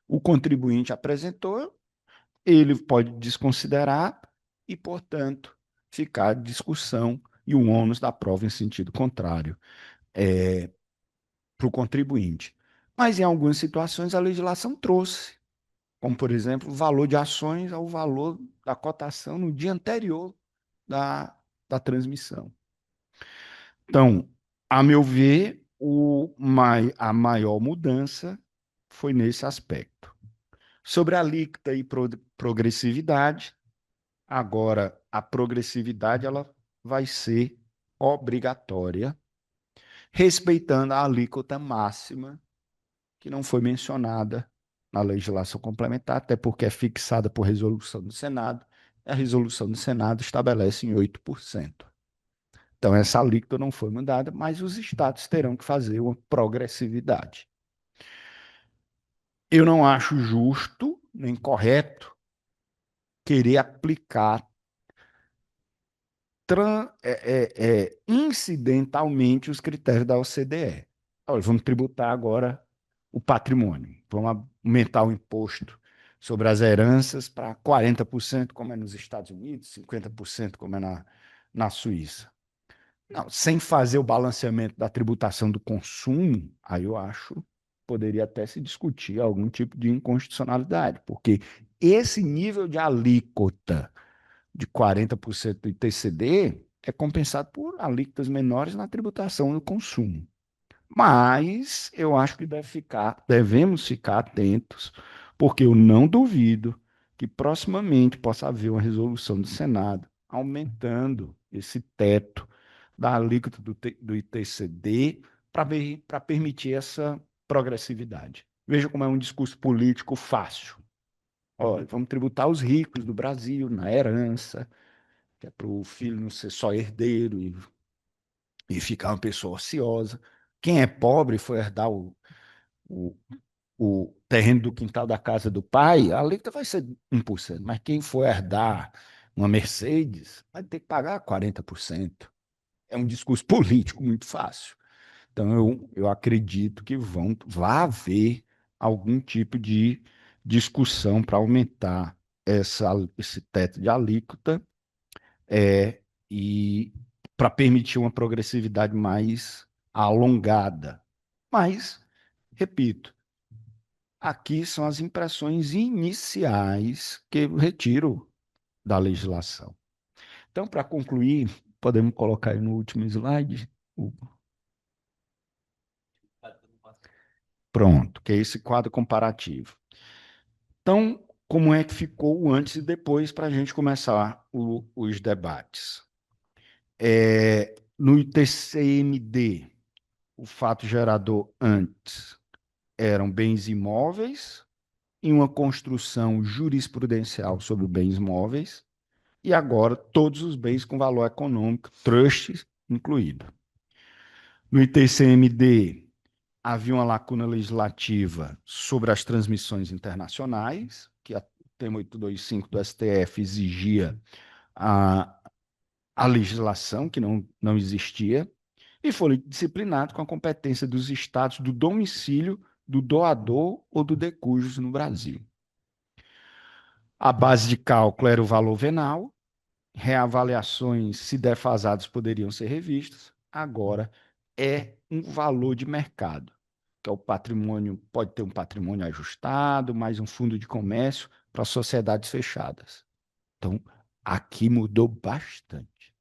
O contribuinte apresentou, ele pode desconsiderar e, portanto, ficar a discussão e o ônus da prova em sentido contrário para o contribuinte. Mas, em algumas situações, a legislação trouxe, como, por exemplo, o valor de ações ao valor da cotação no dia anterior da transmissão. Então, a meu ver, a maior mudança foi nesse aspecto. Sobre a alíquota e progressividade, agora a progressividade ela vai ser obrigatória, respeitando a alíquota máxima, que não foi mencionada na legislação complementar, até porque é fixada por resolução do Senado. A resolução do Senado estabelece em 8%. Então, essa alíquota não foi mudada, mas os estados terão que fazer uma progressividade. Eu não acho justo nem correto querer aplicar incidentalmente os critérios da OCDE. Olha, vamos tributar agora o patrimônio, vamos aumentar o imposto sobre as heranças para 40%, como é nos Estados Unidos, 50%, como é na Suíça. Não, sem fazer o balanceamento da tributação do consumo, aí eu acho poderia até se discutir algum tipo de inconstitucionalidade, porque esse nível de alíquota de 40% do ITCD é compensado por alíquotas menores na tributação do consumo. Mas eu acho que devemos ficar atentos, porque eu não duvido que proximamente possa haver uma resolução do Senado aumentando esse teto da alíquota do ITCD para permitir essa progressividade. Veja como é um discurso político fácil. Olha, vamos tributar os ricos do Brasil na herança, que é para o filho não ser só herdeiro e ficar uma pessoa ociosa. Quem é pobre foi herdar o, o terreno do quintal da casa do pai, a alíquota vai ser 1%. Mas quem for herdar uma Mercedes vai ter que pagar 40%. É um discurso político muito fácil. Então, eu acredito que vai haver algum tipo de discussão para aumentar esse teto de alíquota e para permitir uma progressividade mais alongada. Mas, repito, aqui são as impressões iniciais que eu retiro da legislação. Então, para concluir, podemos colocar aí no último slide. Pronto, que é esse quadro comparativo. Então, como é que ficou o antes e depois para a gente começar os debates? No ITCMD, o fato gerador antes eram bens imóveis e uma construção jurisprudencial sobre bens móveis, e agora todos os bens com valor econômico, trusts incluído. No ITCMD, havia uma lacuna legislativa sobre as transmissões internacionais, que a tema 825 do STF exigia a legislação, que não existia, e foi disciplinado com a competência dos estados do domicílio do doador ou do decujus no Brasil. A base de cálculo era o valor venal, reavaliações, se defasadas, poderiam ser revistas, agora é um valor de mercado. O que é o patrimônio, pode ter um patrimônio ajustado, mais um fundo de comércio para sociedades fechadas. Então, aqui mudou bastante.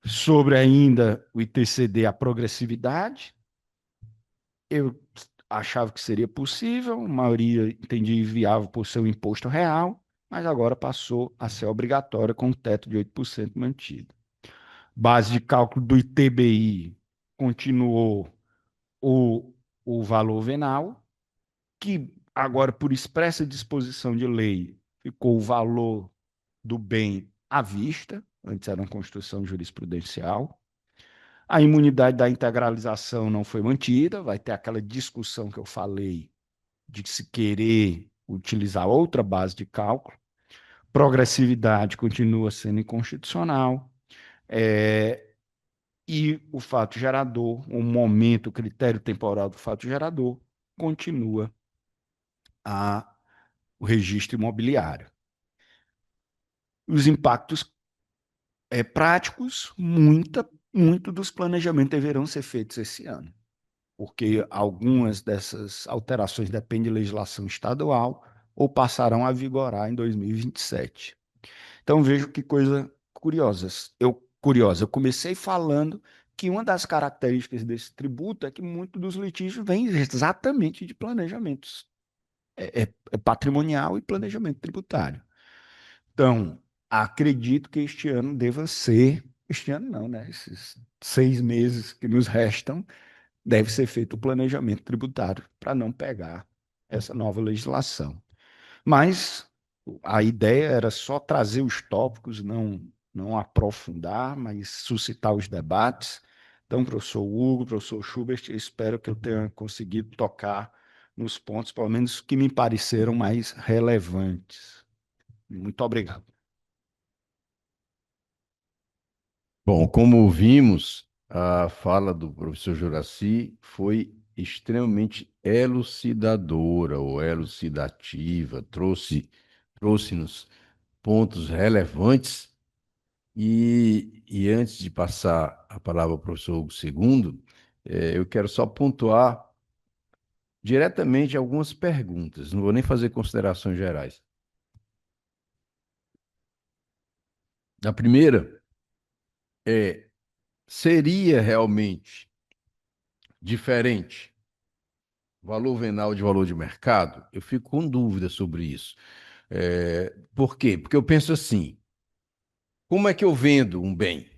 Sobre ainda o ITCD, a progressividade, eu achava que seria possível, a maioria entendia viável por ser um imposto real, mas agora passou a ser obrigatória com um teto de 8% mantido. Base de cálculo do ITBI continuou o, o valor venal, que agora, por expressa disposição de lei, ficou o valor do bem à vista, antes era uma construção jurisprudencial. A imunidade da integralização não foi mantida, vai ter aquela discussão que eu falei de se querer utilizar outra base de cálculo. Progressividade continua sendo inconstitucional. E o fato gerador, o momento, o critério temporal do fato gerador, continua o registro imobiliário. Os impactos práticos, muito dos planejamentos deverão ser feitos esse ano, porque algumas dessas alterações dependem de legislação estadual ou passarão a vigorar em 2027. Então, vejo que coisa curiosa. Eu comecei falando que uma das características desse tributo é que muito dos litígios vem exatamente de planejamentos patrimonial e planejamento tributário. Então, acredito que este ano deva ser, este ano não, né? Esses 6 meses que nos restam, deve ser feito o planejamento tributário para não pegar essa nova legislação. Mas a ideia era só trazer os tópicos, não aprofundar, mas suscitar os debates. Então, professor Hugo, professor Schubert, espero que eu tenha conseguido tocar nos pontos, pelo menos que me pareceram mais relevantes. Muito obrigado. Bom, como vimos, a fala do professor Juraci foi extremamente elucidadora ou elucidativa, trouxe-nos pontos relevantes. E antes de passar a palavra ao professor Hugo II, eu quero só pontuar diretamente algumas perguntas, não vou nem fazer considerações gerais. A primeira é: seria realmente diferente valor venal de valor de mercado? Eu fico com dúvida sobre isso. Por quê? Porque eu penso assim: como é que eu vendo um bem?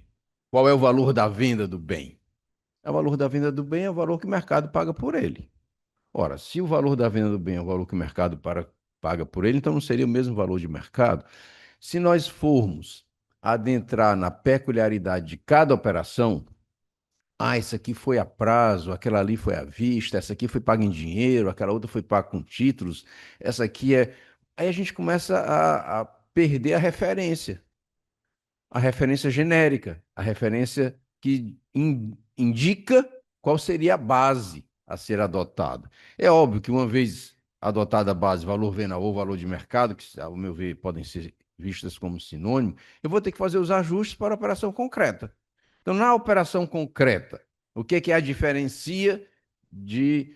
Qual é o valor da venda do bem? O valor da venda do bem é o valor que o mercado paga por ele. Ora, se o valor da venda do bem é o valor que o mercado paga por ele, então não seria o mesmo valor de mercado? Se nós formos adentrar na peculiaridade de cada operação, essa aqui foi a prazo, aquela ali foi à vista, essa aqui foi paga em dinheiro, aquela outra foi paga com títulos, essa aqui é. Aí a gente começa a perder a referência genérica, a referência que indica qual seria a base a ser adotada. É óbvio que uma vez adotada a base valor venal ou valor de mercado, que ao meu ver podem ser vistas como sinônimo, eu vou ter que fazer os ajustes para a operação concreta. Então, na operação concreta, o que a diferencia de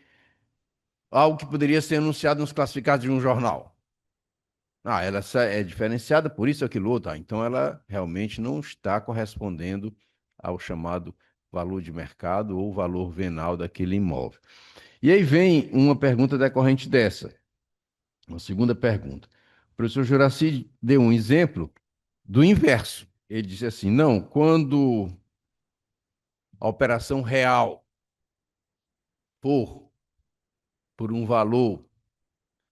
algo que poderia ser anunciado nos classificados de um jornal? Ela é diferenciada por isso, aquilo outro. Então, ela realmente não está correspondendo ao chamado valor de mercado ou valor venal daquele imóvel. E aí vem uma pergunta decorrente dessa, uma segunda pergunta. O professor Juraci deu um exemplo do inverso. Ele disse assim: não, quando a operação real por um valor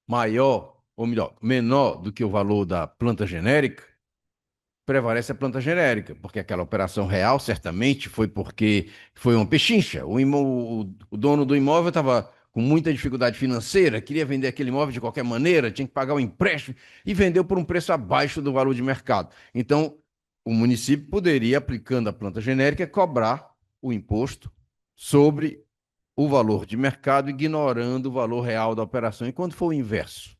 maior, ou melhor, menor do que o valor da planta genérica, prevalece a planta genérica, porque aquela operação real certamente foi porque foi uma pechincha. O dono do imóvel estava com muita dificuldade financeira, queria vender aquele imóvel de qualquer maneira, tinha que pagar o empréstimo e vendeu por um preço abaixo do valor de mercado. Então, o município poderia, aplicando a planta genérica, cobrar o imposto sobre o valor de mercado, ignorando o valor real da operação. E quando for o inverso?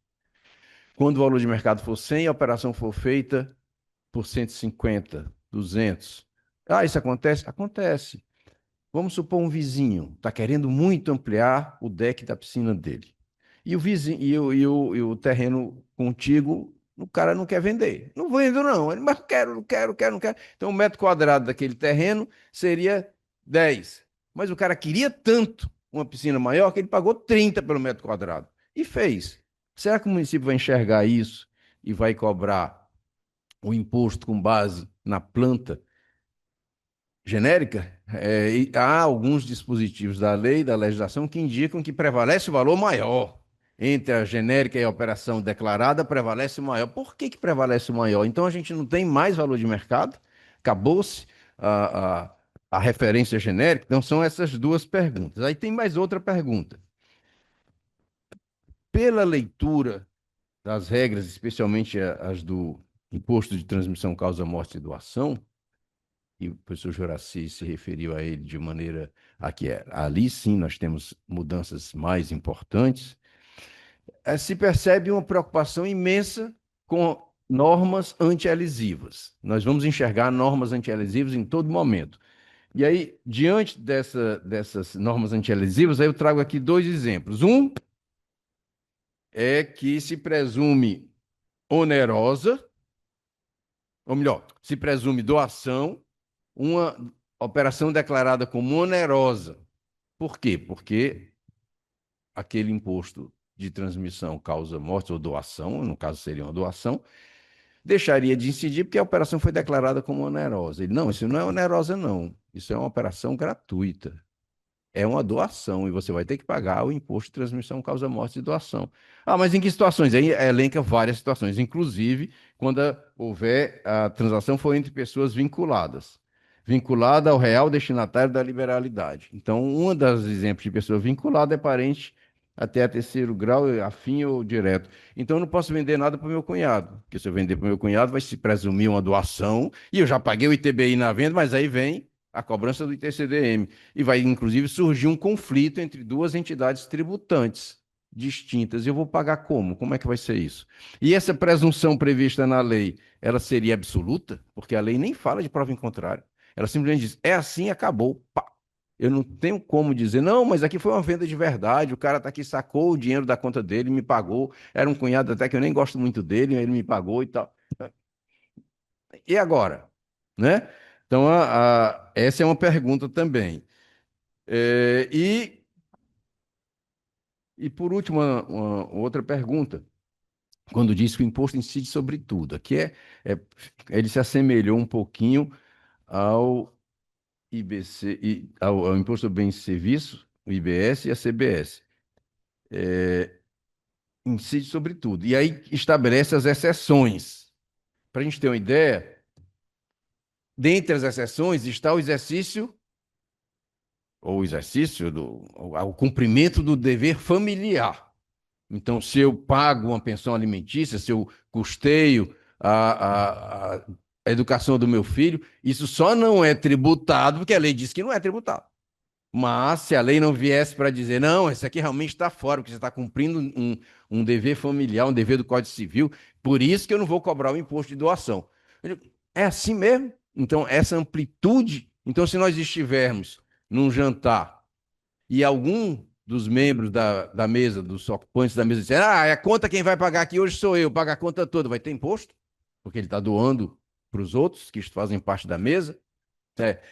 Quando o valor de mercado for 100, a operação for feita por 150, 200. Isso acontece? Acontece. Vamos supor um vizinho está querendo muito ampliar o deck da piscina dele. E o vizinho e o terreno contigo, o cara não quer vender. Não vendo, não. Ele, mas quero, não quero, quero, não quero. Então, o metro quadrado daquele terreno seria 10. Mas o cara queria tanto uma piscina maior que ele pagou 30 pelo metro quadrado. E fez. Será que o município vai enxergar isso e vai cobrar o imposto com base na planta genérica? E há alguns dispositivos da lei, da legislação, que indicam que prevalece o valor maior. Entre a genérica e a operação declarada, prevalece o maior. Por que prevalece o maior? Então a gente não tem mais valor de mercado? Acabou-se a, a, a referência genérica? Então são essas duas perguntas. Aí tem mais outra pergunta. Pela leitura das regras, especialmente as do imposto de transmissão causa morte e doação, e o professor Juraci se referiu a ele de maneira a que ali sim nós temos mudanças mais importantes, se percebe uma preocupação imensa com normas antielisivas. Nós vamos enxergar normas antielisivas em todo momento. E aí, diante dessas normas antielisivas, aí eu trago aqui dois exemplos. Um é que se presume onerosa, ou melhor, se presume doação, uma operação declarada como onerosa. Por quê? Porque aquele imposto de transmissão causa morte ou doação, no caso seria uma doação, deixaria de incidir porque a operação foi declarada como onerosa. Ele, não, isso não é onerosa, não. Isso é uma operação gratuita. É uma doação e você vai ter que pagar o imposto de transmissão causa morte e doação. Ah, mas em que situações? Aí elenca várias situações, inclusive quando houver a transação for entre pessoas vinculadas, vinculada ao real destinatário da liberalidade. Então, um dos exemplos de pessoa vinculada é parente até a terceiro grau, afim ou direto. Então, eu não posso vender nada para o meu cunhado, porque se eu vender para o meu cunhado, vai se presumir uma doação, e eu já paguei o ITBI na venda, mas aí vem a cobrança do ITCDM. E vai, inclusive, surgir um conflito entre duas entidades tributantes distintas. E eu vou pagar como? Como é que vai ser isso? E essa presunção prevista na lei, ela seria absoluta? Porque a lei nem fala de prova em contrário. Ela simplesmente diz, é assim, acabou. Pá. Eu não tenho como dizer, não, mas aqui foi uma venda de verdade, o cara está aqui, sacou o dinheiro da conta dele, me pagou, era um cunhado até que eu nem gosto muito dele, ele me pagou e tal. E agora? Né? Então, essa é uma pergunta também. E por último, uma outra pergunta. Quando diz que o imposto incide sobre tudo, aqui é- ele se assemelhou um pouquinho ao IBC, ao Imposto sobre Bens e Serviços, o IBS e a CBS. Incide sobre tudo. E aí estabelece as exceções. Para a gente ter uma ideia, dentre as exceções está o exercício, ou o exercício o cumprimento do dever familiar. Então, se eu pago uma pensão alimentícia, se eu custeio a educação do meu filho, isso só não é tributado, porque a lei diz que não é tributado. Mas se a lei não viesse para dizer, não, isso aqui realmente está fora, porque você está cumprindo um dever familiar, um dever do Código Civil, por isso que eu não vou cobrar o imposto de doação. Eu digo, é assim mesmo? Então, essa amplitude. Então, se nós estivermos num jantar e algum dos membros da mesa, dos ocupantes da mesa, disser, é a conta quem vai pagar aqui hoje sou eu, paga a conta toda, vai ter imposto? Porque ele está doando para os outros que fazem parte da mesa.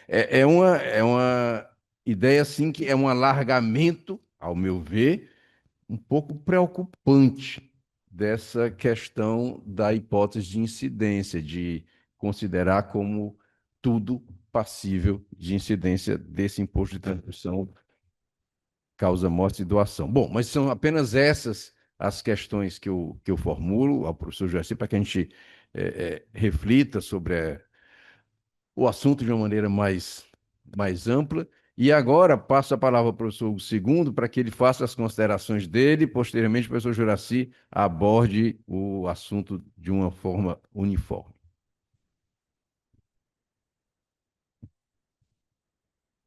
É uma ideia, assim, que é um alargamento, ao meu ver, um pouco preocupante dessa questão da hipótese de incidência, de considerar como tudo passível de incidência desse imposto de transmissão causa morte e doação. Bom, mas são apenas essas as questões que eu formulo ao professor Joaci para que a gente reflita sobre o assunto de uma maneira mais ampla. E agora passo a palavra ao professor Hugo Segundo para que ele faça as considerações dele, e posteriormente o professor Juraci aborde o assunto de uma forma uniforme.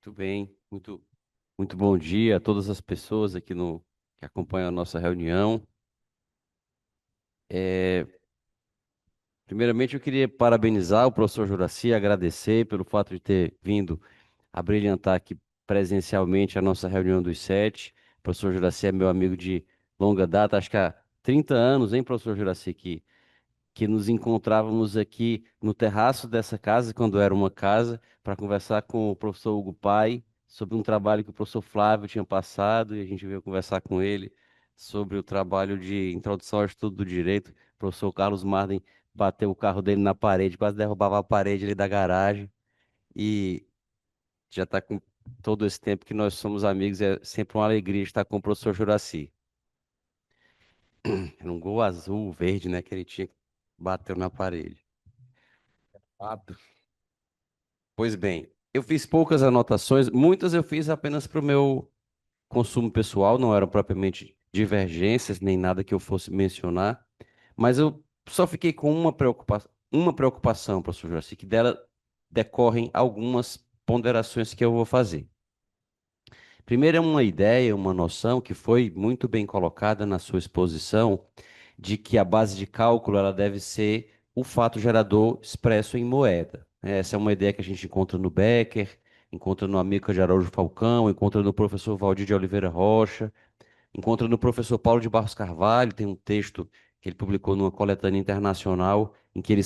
Muito bem, muito bom dia a todas as pessoas aqui que acompanham a nossa reunião. É, Primeiramente, eu queria parabenizar o professor Juraci, agradecer pelo fato de ter vindo a brilhantar aqui presencialmente a nossa reunião dos sete. O professor Juraci é meu amigo de longa data, acho que há 30 anos, hein, professor Juraci, que nos encontrávamos aqui no terraço dessa casa, quando era uma casa, para conversar com o professor Hugo Pai sobre um trabalho que o professor Flávio tinha passado, e a gente veio conversar com ele sobre o trabalho de introdução ao estudo do direito. O professor Carlos Marden bateu o carro dele na parede, quase derrubava a parede ali da garagem, e já está com todo esse tempo que nós somos amigos, é sempre uma alegria estar com o professor Juraci. Era um gol azul, verde, né, que ele tinha, bateu na parede. Fato. Pois bem, eu fiz poucas anotações, muitas eu fiz apenas para o meu consumo pessoal, não eram propriamente divergências, nem nada que eu fosse mencionar, mas eu só fiquei com uma preocupação, professor Juraci, que dela decorrem algumas ponderações que eu vou fazer. Primeiro é uma ideia, uma noção que foi muito bem colocada na sua exposição, de que a base de cálculo ela deve ser o fato gerador expresso em moeda. Essa é uma ideia que a gente encontra no Becker, encontra no Amílcar de Araújo Falcão, encontra no professor Valdir de Oliveira Rocha, encontra no professor Paulo de Barros Carvalho, tem um texto que ele publicou numa coletânea internacional, em que ele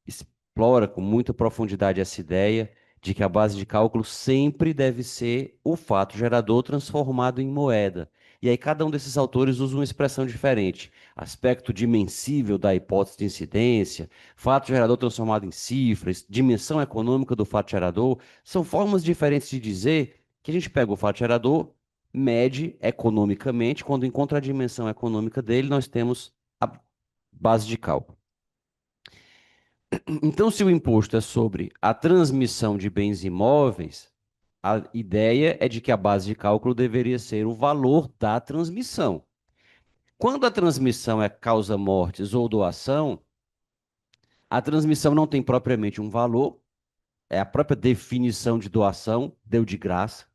explora com muita profundidade essa ideia de que a base de cálculo sempre deve ser o fato gerador transformado em moeda. E aí cada um desses autores usa uma expressão diferente. Aspecto dimensível da hipótese de incidência, fato gerador transformado em cifras, dimensão econômica do fato gerador, são formas diferentes de dizer que a gente pega o fato gerador, mede economicamente, quando encontra a dimensão econômica dele, nós temos a base de cálculo. Então, se o imposto é sobre a transmissão de bens imóveis, a ideia é de que a base de cálculo deveria ser o valor da transmissão. Quando a transmissão é causa-mortes ou doação, a transmissão não tem propriamente um valor, é a própria definição de doação, deu de graça,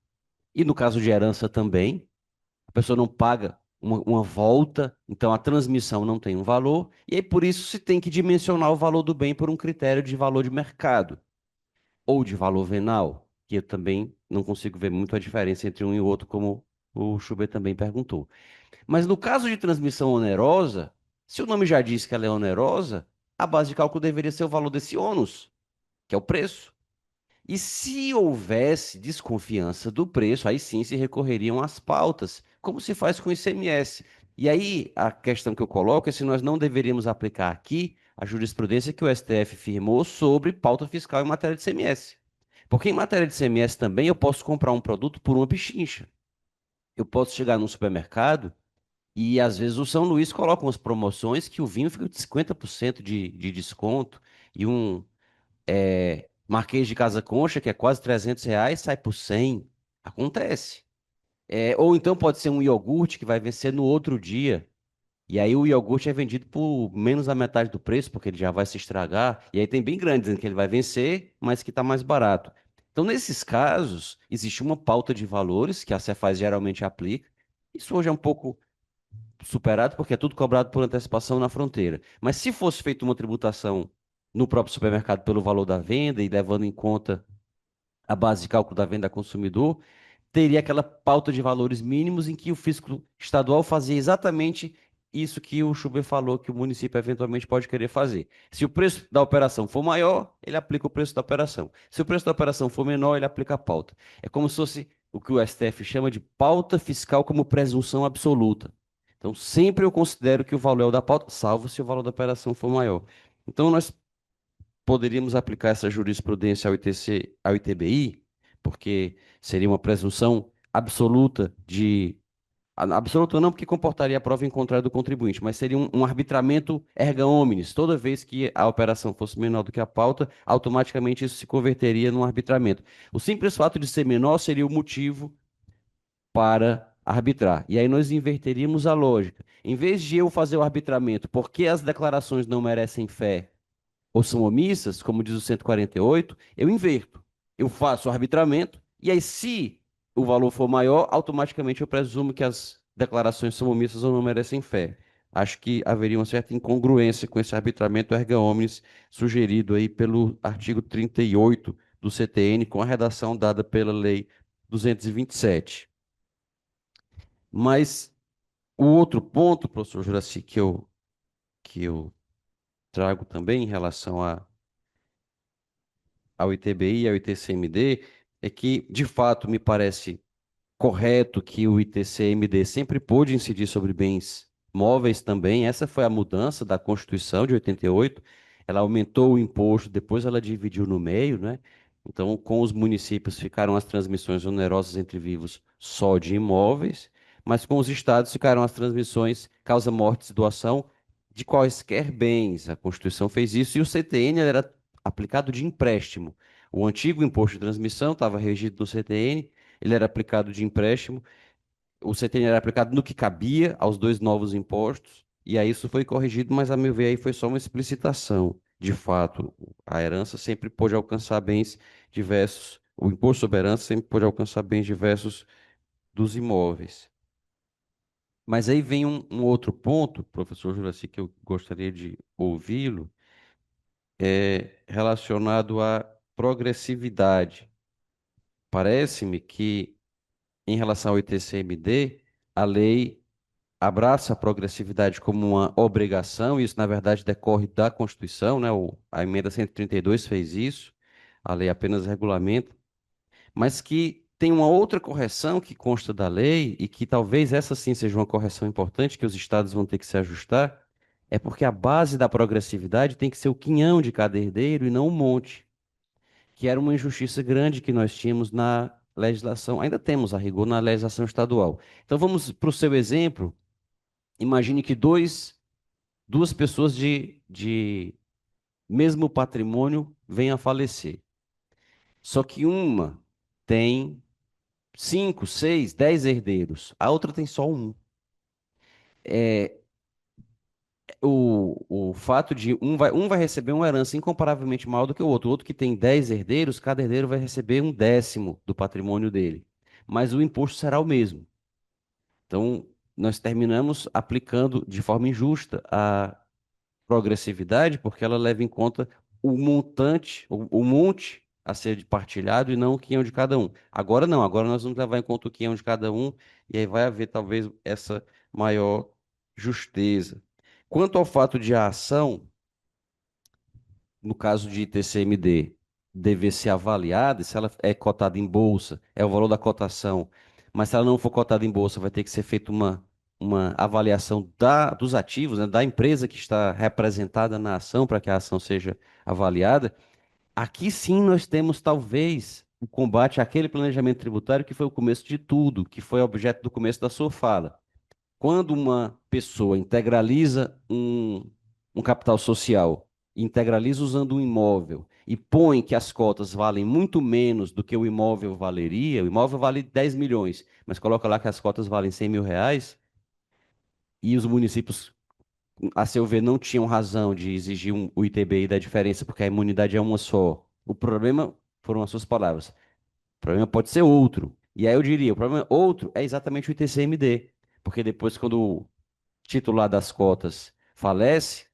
e no caso de herança também. A pessoa não paga uma volta, então a transmissão não tem um valor, e aí por isso se tem que dimensionar o valor do bem por um critério de valor de mercado, ou de valor venal, que eu também não consigo ver muito a diferença entre um e o outro, como o Schubert também perguntou. Mas no caso de transmissão onerosa, se o nome já diz que ela é onerosa, a base de cálculo deveria ser o valor desse ônus, que é o preço. E se houvesse desconfiança do preço, aí sim se recorreriam às pautas, como se faz com o ICMS. E aí a questão que eu coloco é se nós não deveríamos aplicar aqui a jurisprudência que o STF firmou sobre pauta fiscal em matéria de ICMS. Porque em matéria de ICMS também eu posso comprar um produto por uma pichincha. Eu posso chegar num supermercado e às vezes o São Luís coloca umas promoções que o vinho fica de 50% de desconto e Marquês de Casa Concha, que é quase R$ 300, sai por 100. Acontece. Ou então pode ser um iogurte que vai vencer no outro dia. E aí o iogurte é vendido por menos da metade do preço, porque ele já vai se estragar. E aí tem bem grande, dizendo que ele vai vencer, mas que está mais barato. Então, nesses casos, existe uma pauta de valores que a Cefaz geralmente aplica. Isso hoje é um pouco superado, porque é tudo cobrado por antecipação na fronteira. Mas se fosse feita uma tributação no próprio supermercado pelo valor da venda e levando em conta a base de cálculo da venda a consumidor, teria aquela pauta de valores mínimos em que o fisco estadual fazia exatamente isso que o Schubert falou que o município eventualmente pode querer fazer. Se o preço da operação for maior, ele aplica o preço da operação. Se o preço da operação for menor, ele aplica a pauta. É como se fosse o que o STF chama de pauta fiscal como presunção absoluta. Então, sempre eu considero que o valor é o da pauta, salvo se o valor da operação for maior. Então, nós poderíamos aplicar essa jurisprudência ao ITC, ao ITBI, porque seria uma presunção absoluta de. Absoluta não, porque comportaria a prova em contrário do contribuinte, mas seria um arbitramento erga omnes. Toda vez que a operação fosse menor do que a pauta, automaticamente isso se converteria num arbitramento. O simples fato de ser menor seria o motivo para arbitrar. E aí nós inverteríamos a lógica. Em vez de eu fazer o arbitramento porque as declarações não merecem fé ou são omissas, como diz o 148, eu inverto. Eu faço o arbitramento, e aí, se o valor for maior, automaticamente eu presumo que as declarações são omissas ou não merecem fé. Acho que haveria uma certa incongruência com esse arbitramento erga omnes sugerido aí pelo artigo 38 do CTN, com a redação dada pela lei 227. Mas o outro ponto, professor Juraci, que eu trago também em relação ao ITBI e ao ITCMD, é que, de fato, me parece correto que o ITCMD sempre pôde incidir sobre bens móveis também. Essa foi a mudança da Constituição de 88. Ela aumentou o imposto, depois ela dividiu no meio, né? Então, com os municípios ficaram as transmissões onerosas entre vivos só de imóveis, mas com os estados ficaram as transmissões causa mortes e doação de quaisquer bens. A Constituição fez isso e o CTN era aplicado de empréstimo. O antigo imposto de transmissão estava regido no CTN, ele era aplicado de empréstimo, o CTN era aplicado no que cabia aos dois novos impostos, e aí isso foi corrigido, mas a meu ver aí foi só uma explicitação. De fato, a herança sempre pôde alcançar bens diversos, o imposto sobre a herança sempre pôde alcançar bens diversos dos imóveis. Mas aí vem um outro ponto, professor Juraci, que eu gostaria de ouvi-lo, relacionado à progressividade. Parece-me que em relação ao ITCMD, a lei abraça a progressividade como uma obrigação, e isso, na verdade, decorre da Constituição, né? A emenda 132 fez isso, a lei apenas regulamenta, mas que tem uma outra correção que consta da lei, e que talvez essa sim seja uma correção importante, que os estados vão ter que se ajustar, é porque a base da progressividade tem que ser o quinhão de cada herdeiro e não o monte, que era uma injustiça grande que nós tínhamos na legislação, ainda temos a rigor na legislação estadual. Então vamos para o seu exemplo. Imagine que duas pessoas de mesmo patrimônio venham a falecer. Só que uma tem 5, 6, 10 herdeiros, a outra tem só um. O fato de um vai receber uma herança incomparavelmente maior do que o outro que tem 10 herdeiros, cada herdeiro vai receber 1/10 do patrimônio dele. Mas o imposto será o mesmo. Então, nós terminamos aplicando de forma injusta a progressividade, porque ela leva em conta o montante, o monte a ser partilhado e não o quinhão de cada um. Agora não, agora nós vamos levar em conta o quinhão de cada um e aí vai haver talvez essa maior justeza. Quanto ao fato de a ação, no caso de ITCMD, dever ser avaliada, se ela é cotada em bolsa, é o valor da cotação, mas se ela não for cotada em bolsa, vai ter que ser feita uma avaliação dos ativos, né, da empresa que está representada na ação, para que a ação seja avaliada. Aqui sim nós temos, talvez, o combate àquele planejamento tributário que foi o começo de tudo, que foi objeto do começo da sua fala. Quando uma pessoa integraliza um capital social, integraliza usando um imóvel e põe que as cotas valem muito menos do que o imóvel valeria, o imóvel vale 10 milhões, mas coloca lá que as cotas valem 100 mil reais, e os municípios, a seu ver, não tinham razão de exigir o ITBI da diferença, porque a imunidade é uma só. O problema, foram as suas palavras, o problema pode ser outro. E aí eu diria, o problema outro é exatamente o ITCMD, porque depois, quando o titular das cotas falece,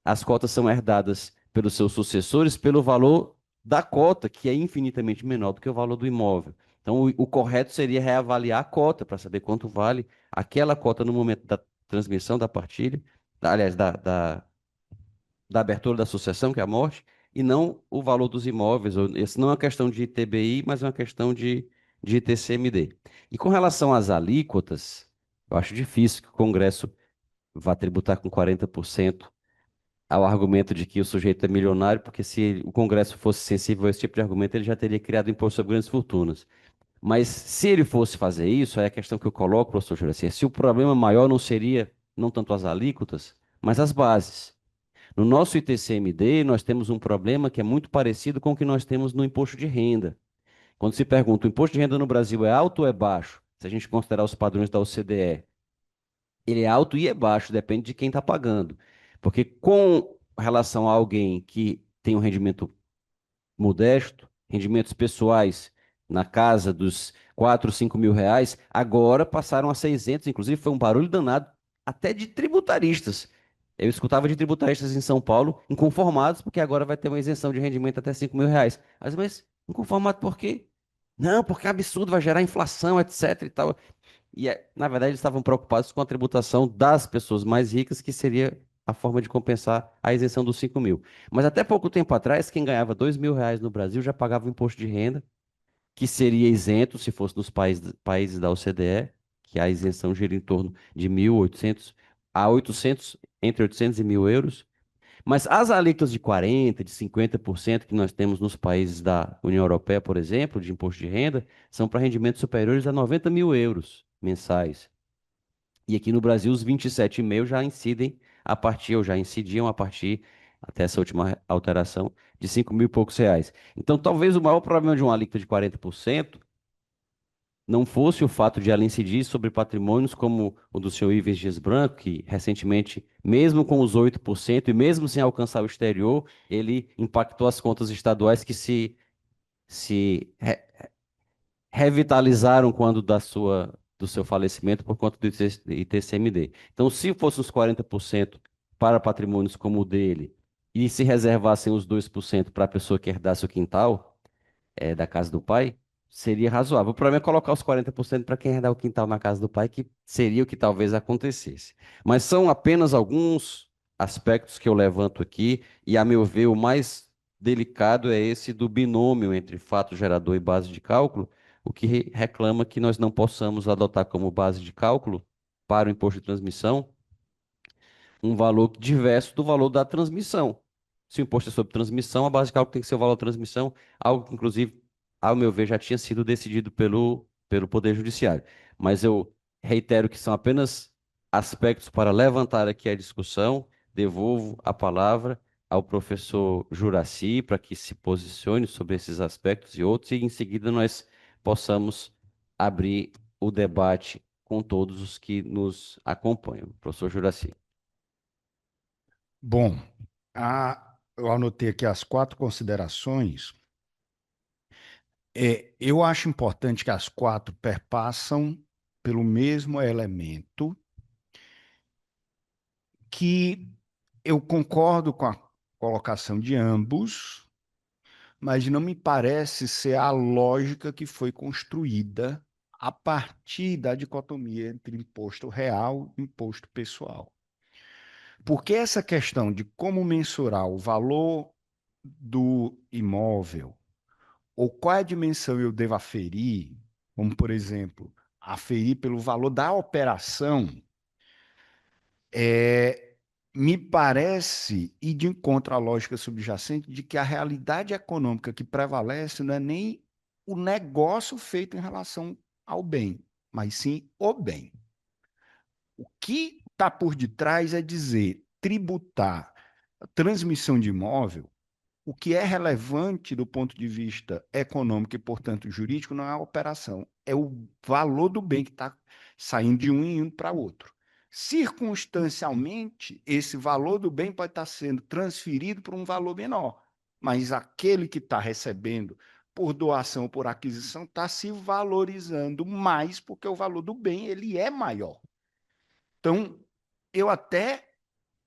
as cotas são herdadas pelos seus sucessores pelo valor da cota, que é infinitamente menor do que o valor do imóvel. Então, o correto seria reavaliar a cota para saber quanto vale aquela cota no momento da transmissão da partilha, aliás, da abertura da sucessão, que é a morte, e não o valor dos imóveis. Esse não é uma questão de ITBI, mas é uma questão de ITCMD. E com relação às alíquotas, eu acho difícil que o Congresso vá tributar com 40% ao argumento de que o sujeito é milionário, porque se o Congresso fosse sensível a esse tipo de argumento, ele já teria criado imposto sobre grandes fortunas. Mas se ele fosse fazer isso, é a questão que eu coloco, professor Juraci, se o problema maior não seria não tanto as alíquotas, mas as bases. No nosso ITCMD, nós temos um problema que é muito parecido com o que nós temos no imposto de renda. Quando se pergunta, o imposto de renda no Brasil é alto ou é baixo? Se a gente considerar os padrões da OCDE, ele é alto e é baixo, depende de quem está pagando. Porque com relação a alguém que tem um rendimento modesto, rendimentos pessoais na casa dos 4, 5 mil reais, agora passaram a 600, inclusive foi um barulho danado, até de tributaristas. Eu escutava de tributaristas em São Paulo, inconformados, porque agora vai ter uma isenção de rendimento até 5 mil reais. Mas inconformado por quê? Não, porque é absurdo, vai gerar inflação, etc e tal. Na verdade, eles estavam preocupados com a tributação das pessoas mais ricas, que seria a forma de compensar a isenção dos 5 mil. Mas até pouco tempo atrás, quem ganhava R$ 2.000 no Brasil já pagava o imposto de renda, que seria isento se fosse nos países da OCDE, que a isenção gira em torno de 1.800 a 800, entre 800 e 1.000 euros. Mas as alíquotas de 40%, de 50% que nós temos nos países da União Europeia, por exemplo, de imposto de renda, são para rendimentos superiores a 90 mil euros mensais. E aqui no Brasil, os 27,5 já incidem a partir, ou já incidiam a partir, até essa última alteração, de 5 mil e poucos reais. Então, talvez o maior problema de uma alíquota de 40% não fosse o fato de ela incidir sobre patrimônios como o do senhor Ives Dias Branco, que recentemente, mesmo com os 8% e mesmo sem alcançar o exterior, ele impactou as contas estaduais que se revitalizaram quando do seu falecimento por conta do ITCMD. Então, se fosse os 40% para patrimônios como o dele e se reservassem os 2% para a pessoa que herdasse o quintal, da casa do pai, seria razoável. O problema é colocar os 40% para quem herdar o quintal na casa do pai, que seria o que talvez acontecesse. Mas são apenas alguns aspectos que eu levanto aqui, e, a meu ver, o mais delicado é esse do binômio entre fato gerador e base de cálculo, o que reclama que nós não possamos adotar como base de cálculo para o imposto de transmissão um valor diverso do valor da transmissão. Se o imposto é sobre transmissão, a base de cálculo tem que ser o valor da transmissão, algo que, inclusive, ao meu ver, já tinha sido decidido pelo Poder Judiciário. Mas eu reitero que são apenas aspectos para levantar aqui a discussão. Devolvo a palavra ao professor Juraci para que se posicione sobre esses aspectos e outros, e em seguida nós possamos abrir o debate com todos os que nos acompanham. Professor Juraci. Bom, eu anotei aqui as 4 considerações. Eu acho importante que as 4 perpassam pelo mesmo elemento, que eu concordo com a colocação de ambos, mas não me parece ser a lógica que foi construída a partir da dicotomia entre imposto real e imposto pessoal. Porque essa questão de como mensurar o valor do imóvel, ou qual é a dimensão eu devo aferir, como, por exemplo, aferir pelo valor da operação, é, me parece ir de encontro à lógica subjacente de que a realidade econômica que prevalece não é nem o negócio feito em relação ao bem, mas sim o bem. O que está por detrás é dizer, tributar a transmissão de imóvel. O que é relevante do ponto de vista econômico e, portanto, jurídico, não é a operação, é o valor do bem que está saindo de um e indo para outro. Circunstancialmente, esse valor do bem pode estar sendo transferido para um valor menor, mas aquele que está recebendo por doação ou por aquisição está se valorizando mais porque o valor do bem ele é maior. Então, eu até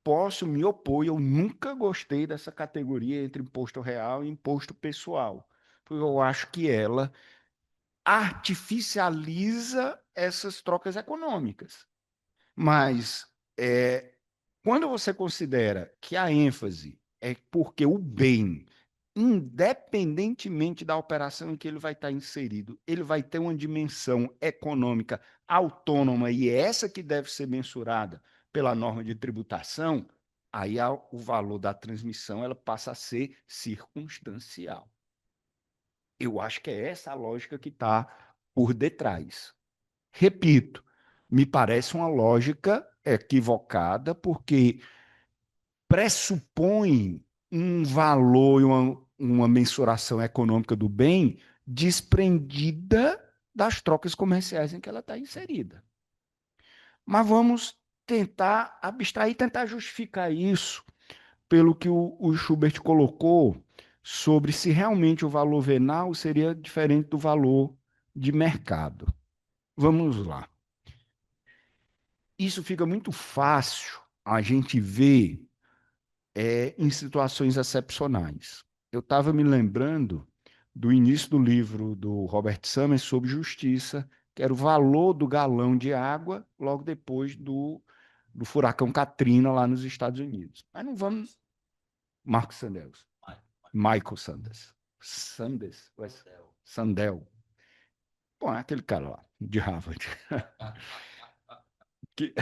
posso me opor, eu nunca gostei dessa categoria entre imposto real e imposto pessoal, porque eu acho que ela artificializa essas trocas econômicas. Mas quando você considera que a ênfase é porque o bem, independentemente da operação em que ele vai estar inserido, ele vai ter uma dimensão econômica autônoma e é essa que deve ser mensurada pela norma de tributação, aí o valor da transmissão ela passa a ser circunstancial. Eu acho que é essa a lógica que está por detrás. Repito, me parece uma lógica equivocada, porque pressupõe um valor e uma mensuração econômica do bem desprendida das trocas comerciais em que ela está inserida. Mas vamos tentar abstrair, tentar justificar isso pelo que o Schubert colocou sobre se realmente o valor venal seria diferente do valor de mercado. Vamos lá. Isso fica muito fácil a gente ver em situações excepcionais. Eu estava me lembrando do início do livro do Robert Summers sobre justiça, que era o valor do galão de água logo depois do furacão Katrina lá nos Estados Unidos. Mas não vamos. Marcos Sanders. Michael Sanders. Sanders? Sandel. Bom, é aquele cara lá, de Harvard. Que,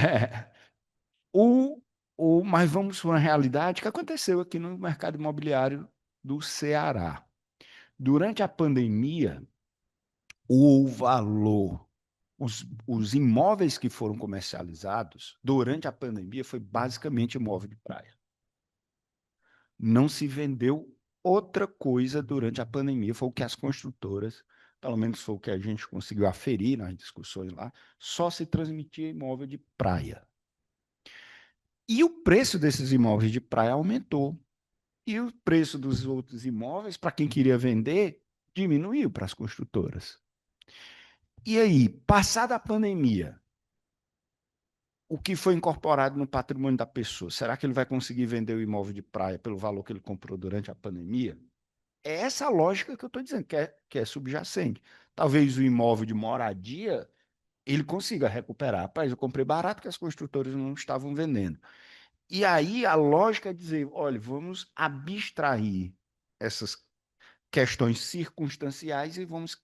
mas vamos para uma realidade que aconteceu aqui no mercado imobiliário do Ceará. Durante a pandemia, o valor, os imóveis que foram comercializados durante a pandemia foi basicamente imóvel de praia. Não se vendeu outra coisa durante a pandemia, foi o que as construtoras, pelo menos foi o que a gente conseguiu aferir nas discussões lá, só se transmitia imóvel de praia. E o preço desses imóveis de praia aumentou. E o preço dos outros imóveis, para quem queria vender, diminuiu para as construtoras. E aí, passada a pandemia, o que foi incorporado no patrimônio da pessoa, será que ele vai conseguir vender o imóvel de praia pelo valor que ele comprou durante a pandemia? É essa a lógica que eu estou dizendo, que é subjacente. Talvez o imóvel de moradia ele consiga recuperar. Rapaz, eu comprei barato porque as construtoras não estavam vendendo. E aí a lógica é dizer, olha, vamos abstrair essas questões circunstanciais e vamos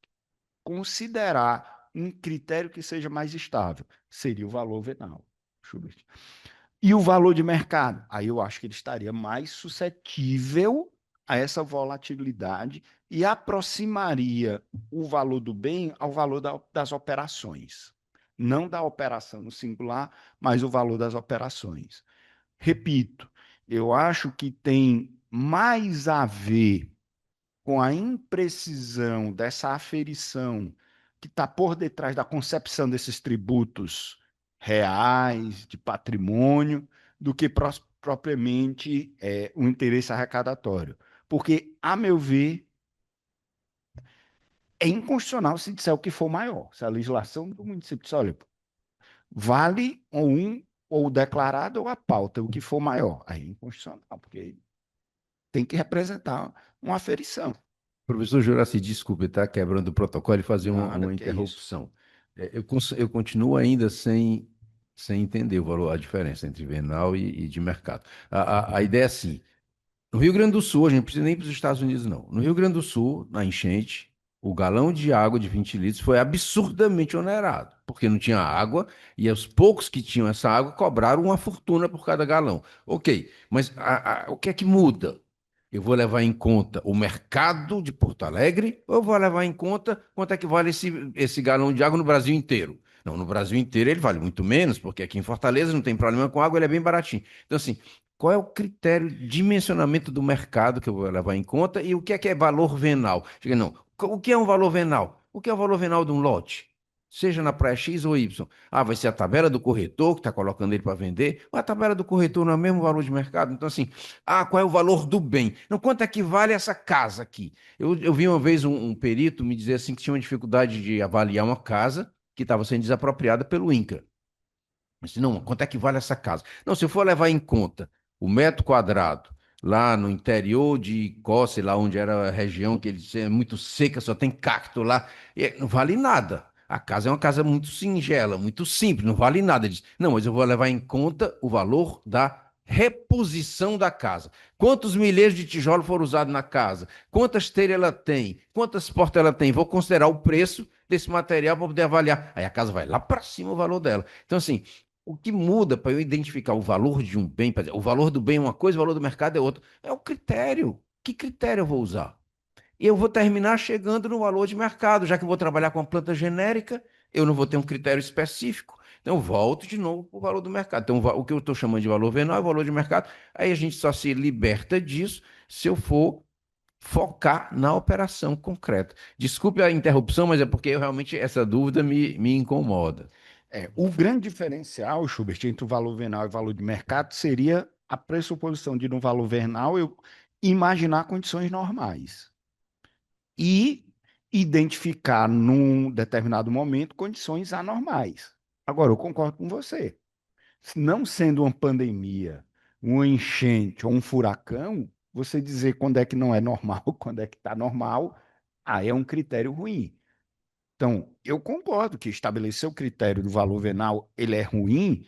considerar um critério que seja mais estável. Seria o valor venal, Schubert. E o valor de mercado? Aí eu acho que ele estaria mais suscetível a essa volatilidade e aproximaria o valor do bem ao valor das operações. Não da operação no singular, mas o valor das operações. Repito, eu acho que tem mais a ver com a imprecisão dessa aferição que está por detrás da concepção desses tributos reais, de patrimônio, do que propriamente o interesse arrecadatório. Porque, a meu ver, é inconstitucional se disser o que for maior. Se a legislação do município disser, olha, vale ou o declarado ou a pauta, o que for maior. Aí é inconstitucional, porque tem que representar uma aferição. Professor Juraci, desculpe, está quebrando o protocolo e fazer Nada, uma que é isso. interrupção. Eu continuo ainda sem entender o valor, a diferença entre venal e de mercado. A ideia é assim: no Rio Grande do Sul, a gente não precisa nem ir para os Estados Unidos, não. No Rio Grande do Sul, na enchente, o galão de água de 20 litros foi absurdamente onerado, porque não tinha água e os poucos que tinham essa água cobraram uma fortuna por cada galão. Ok, mas o que é que muda? Eu vou levar em conta o mercado de Porto Alegre ou eu vou levar em conta quanto é que vale esse galão de água no Brasil inteiro? Não, no Brasil inteiro ele vale muito menos, porque aqui em Fortaleza não tem problema com água, ele é bem baratinho. Então, assim, qual é o critério de dimensionamento do mercado que eu vou levar em conta e o que é valor venal? Chega, não, o que é um valor venal? O que é o valor venal de um lote? Seja na praia X ou Y. Ah, vai ser a tabela do corretor que está colocando ele para vender, ou a tabela do corretor não é o mesmo valor de mercado? Então, assim, qual é o valor do bem? Não, quanto é que vale essa casa aqui? Eu vi uma vez um perito me dizer assim que tinha uma dificuldade de avaliar uma casa que estava sendo desapropriada pelo INCRA. Eu disse, não, quanto é que vale essa casa? Não, se eu for levar em conta o metro quadrado lá no interior de Cosse, lá onde era a região que ele disse, é muito seca, só tem cacto lá, não vale nada. A casa é uma casa muito singela, muito simples, não vale nada. Ele disse, não, mas eu vou levar em conta o valor da reposição da casa. Quantos milheiros de tijolo foram usados na casa? Quantas telhas ela tem? Quantas portas ela tem? Vou considerar o preço desse material para poder avaliar. Aí a casa vai lá para cima o valor dela. Então, assim, o que muda para eu identificar o valor de um bem, o valor do bem é uma coisa, o valor do mercado é outra, é o critério. Que critério eu vou usar? E eu vou terminar chegando no valor de mercado, já que eu vou trabalhar com uma planta genérica, eu não vou ter um critério específico. Então, eu volto de novo para o valor do mercado. Então, o que eu estou chamando de valor venal é o valor de mercado. Aí a gente só se liberta disso se eu for focar na operação concreta. Desculpe a interrupção, mas é porque realmente essa dúvida me incomoda. O grande diferencial, Schubert, entre o valor venal e o valor de mercado seria a pressuposição de, no valor venal, eu imaginar condições normais e identificar, num determinado momento, condições anormais. Agora, eu concordo com você. Não sendo uma pandemia, uma enchente ou um furacão, você dizer quando é que não é normal, quando é que está normal, aí é um critério ruim. Então, eu concordo que estabelecer o critério do valor venal ele é ruim,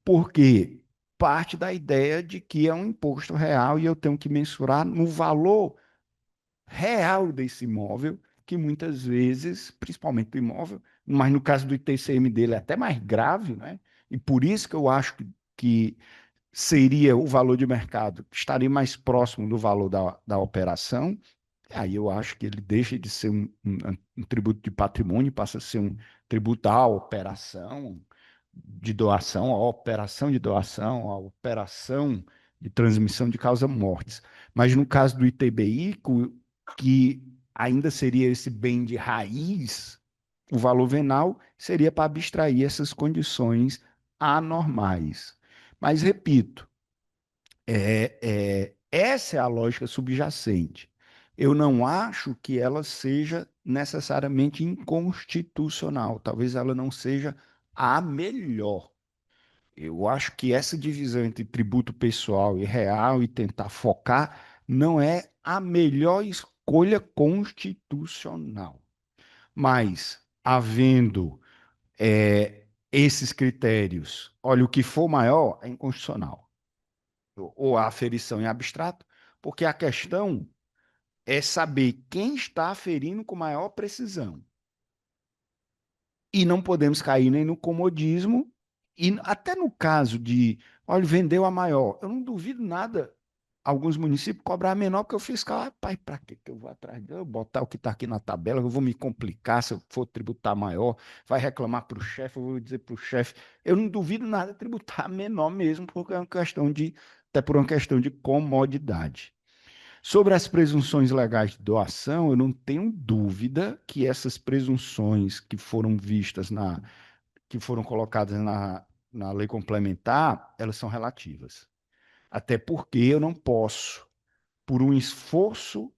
porque parte da ideia de que é um imposto real e eu tenho que mensurar no valor real desse imóvel, que muitas vezes, principalmente do imóvel, mas no caso do ITCM dele é até mais grave, né? E por isso que eu acho que seria o valor de mercado, que estaria mais próximo do valor da operação. Aí eu acho que ele deixa de ser um tributo de patrimônio, passa a ser um tributo à operação de doação, à operação de doação, à operação de transmissão de causa-mortes. Mas no caso do ITBI, que ainda seria esse bem de raiz, o valor venal seria para abstrair essas condições anormais. Mas, repito, essa é a lógica subjacente. Eu não acho que ela seja necessariamente inconstitucional. Talvez ela não seja a melhor. Eu acho que essa divisão entre tributo pessoal e real e tentar focar não é a melhor escolha constitucional. Mas, havendo esses critérios, olha, o que for maior é inconstitucional ou a aferição em abstrato, porque a questão é saber quem está aferindo com maior precisão. E não podemos cair nem no comodismo, e até no caso de, olha, vendeu a maior, eu não duvido nada alguns municípios cobrar menor, porque o fiscal, rapaz, para que eu vou atrás de eu botar o que está aqui na tabela, eu vou me complicar se eu for tributar maior, vai reclamar para o chefe, eu vou dizer para o chefe, eu não duvido nada de tributar menor mesmo, porque é uma questão de, até por uma questão de comodidade. Sobre as presunções legais de doação, eu não tenho dúvida que essas presunções que foram vistas que foram colocadas na lei complementar, elas são relativas. Até porque eu não posso, por um esforço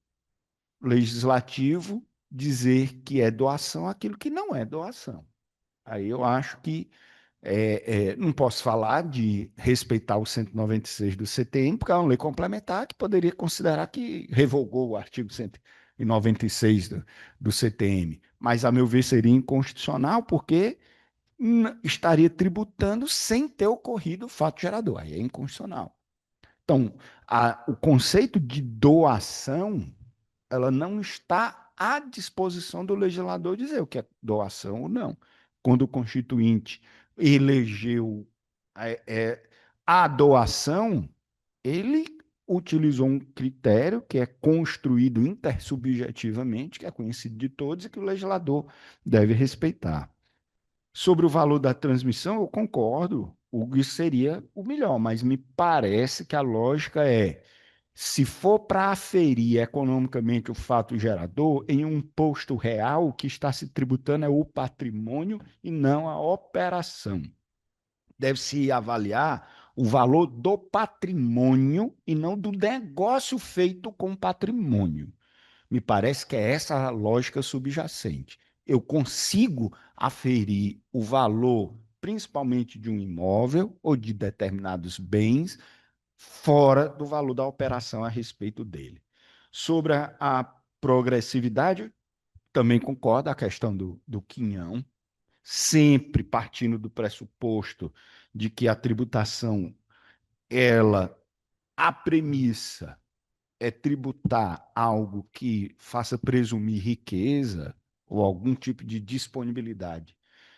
legislativo, dizer que é doação aquilo que não é doação. Aí eu acho que não posso falar de respeitar o 196 do CTM, porque é uma lei complementar que poderia considerar que revogou o artigo 196 do CTM. Mas, a meu ver, seria inconstitucional, porque estaria tributando sem ter ocorrido o fato gerador. Aí é inconstitucional. Então, o conceito de doação, ela não está à disposição do legislador dizer o que é doação ou não. Quando o Constituinte elegeu é, é, a doação, ele utilizou um critério que é construído intersubjetivamente, que é conhecido de todos e que o legislador deve respeitar. Sobre o valor da transmissão, eu concordo, isso seria o melhor, mas me parece que a lógica é, se for para aferir economicamente o fato gerador, em um imposto real, o que está se tributando é o patrimônio e não a operação. Deve-se avaliar o valor do patrimônio e não do negócio feito com patrimônio. Me parece que é essa a lógica subjacente. Eu consigo aferir o valor, principalmente de um imóvel ou de determinados bens, fora do valor da operação a respeito dele. Sobre a progressividade, também concordo a questão do quinhão, sempre partindo do pressuposto de que a tributação, ela, a premissa é tributar algo que faça presumir riqueza ou algum tipo de disponibilidade.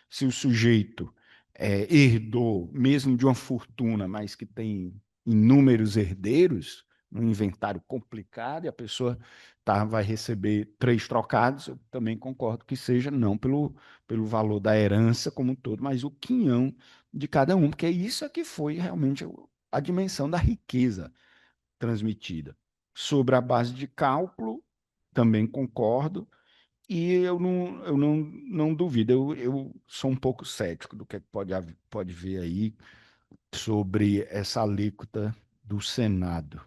Se o sujeito herdou, mesmo de uma fortuna, mas que tem inúmeros herdeiros, um inventário complicado, e a pessoa vai receber 3 trocados, eu também concordo que seja não pelo valor da herança como um todo, mas o quinhão de cada um, porque isso é que foi realmente a dimensão da riqueza transmitida. Sobre a base de cálculo, também concordo, e eu não duvido, eu sou um pouco cético do que pode ver aí sobre essa alíquota do Senado.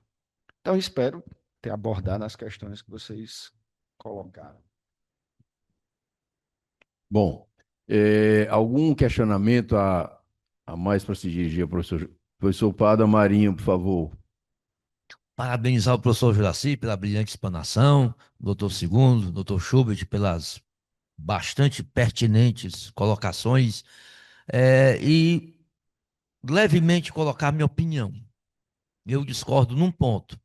Então, espero ter abordado as questões que vocês colocaram. Bom, algum questionamento a mais para se dirigir ao professor Pada Marinho, por favor? parabenizar o professor Juraci pela brilhante explanação, doutor Segundo, doutor Schubert pelas bastante pertinentes colocações, e levemente colocar minha opinião. Eu discordo num ponto.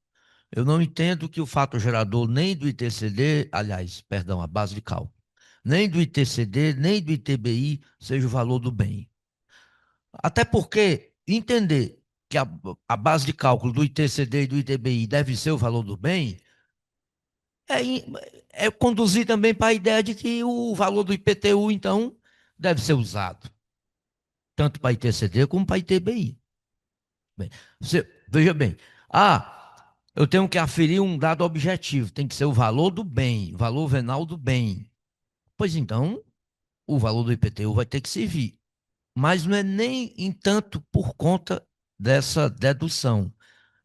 Eu não entendo que o fato gerador nem do ITCD, aliás, perdão, a base de cálculo, nem do ITCD, nem do ITBI seja o valor do bem. Até porque entender que a base de cálculo do ITCD e do ITBI deve ser o valor do bem é, é conduzir também para a ideia de que o valor do IPTU, então, deve ser usado, tanto para ITCD como para ITBI. Bem, veja bem, eu tenho que aferir um dado objetivo, tem que ser o valor do bem, o valor venal do bem. Pois então, o valor do IPTU vai ter que servir. Mas não é nem em tanto por conta dessa dedução.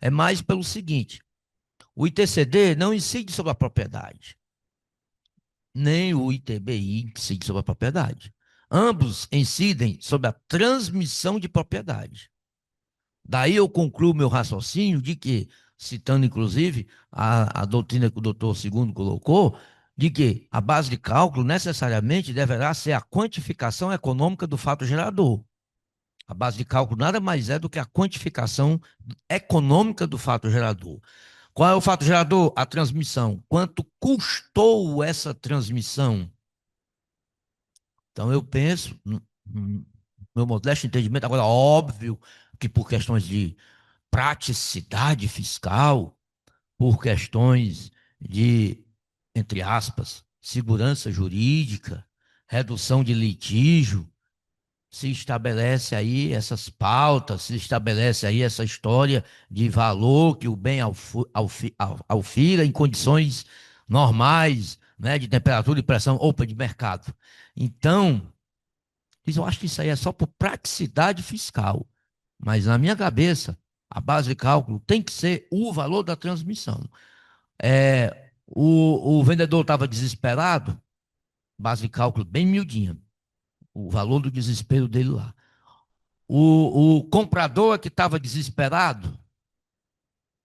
É mais pelo seguinte: o ITCD não incide sobre a propriedade, nem o ITBI incide sobre a propriedade. Ambos incidem sobre a transmissão de propriedade. Daí eu concluo meu raciocínio de que, citando inclusive a doutrina que o doutor Segundo colocou, de que a base de cálculo necessariamente deverá ser a quantificação econômica do fato gerador. A base de cálculo nada mais é do que a quantificação econômica do fato gerador. Qual é o fato gerador? A transmissão. Quanto custou essa transmissão? Então, eu penso, no meu modesto entendimento, agora, óbvio que por questões de praticidade fiscal, por questões de, entre aspas, segurança jurídica, redução de litígio, se estabelece aí essas pautas, se estabelece aí essa história de valor que o bem aufira em condições normais, né, de temperatura e pressão, opa, de mercado. Então, eu acho que isso aí é só por praticidade fiscal. Mas na minha cabeça, a base de cálculo tem que ser o valor da transmissão. O vendedor estava desesperado, base de cálculo bem miudinha, o valor do desespero dele lá. O comprador é que estava desesperado,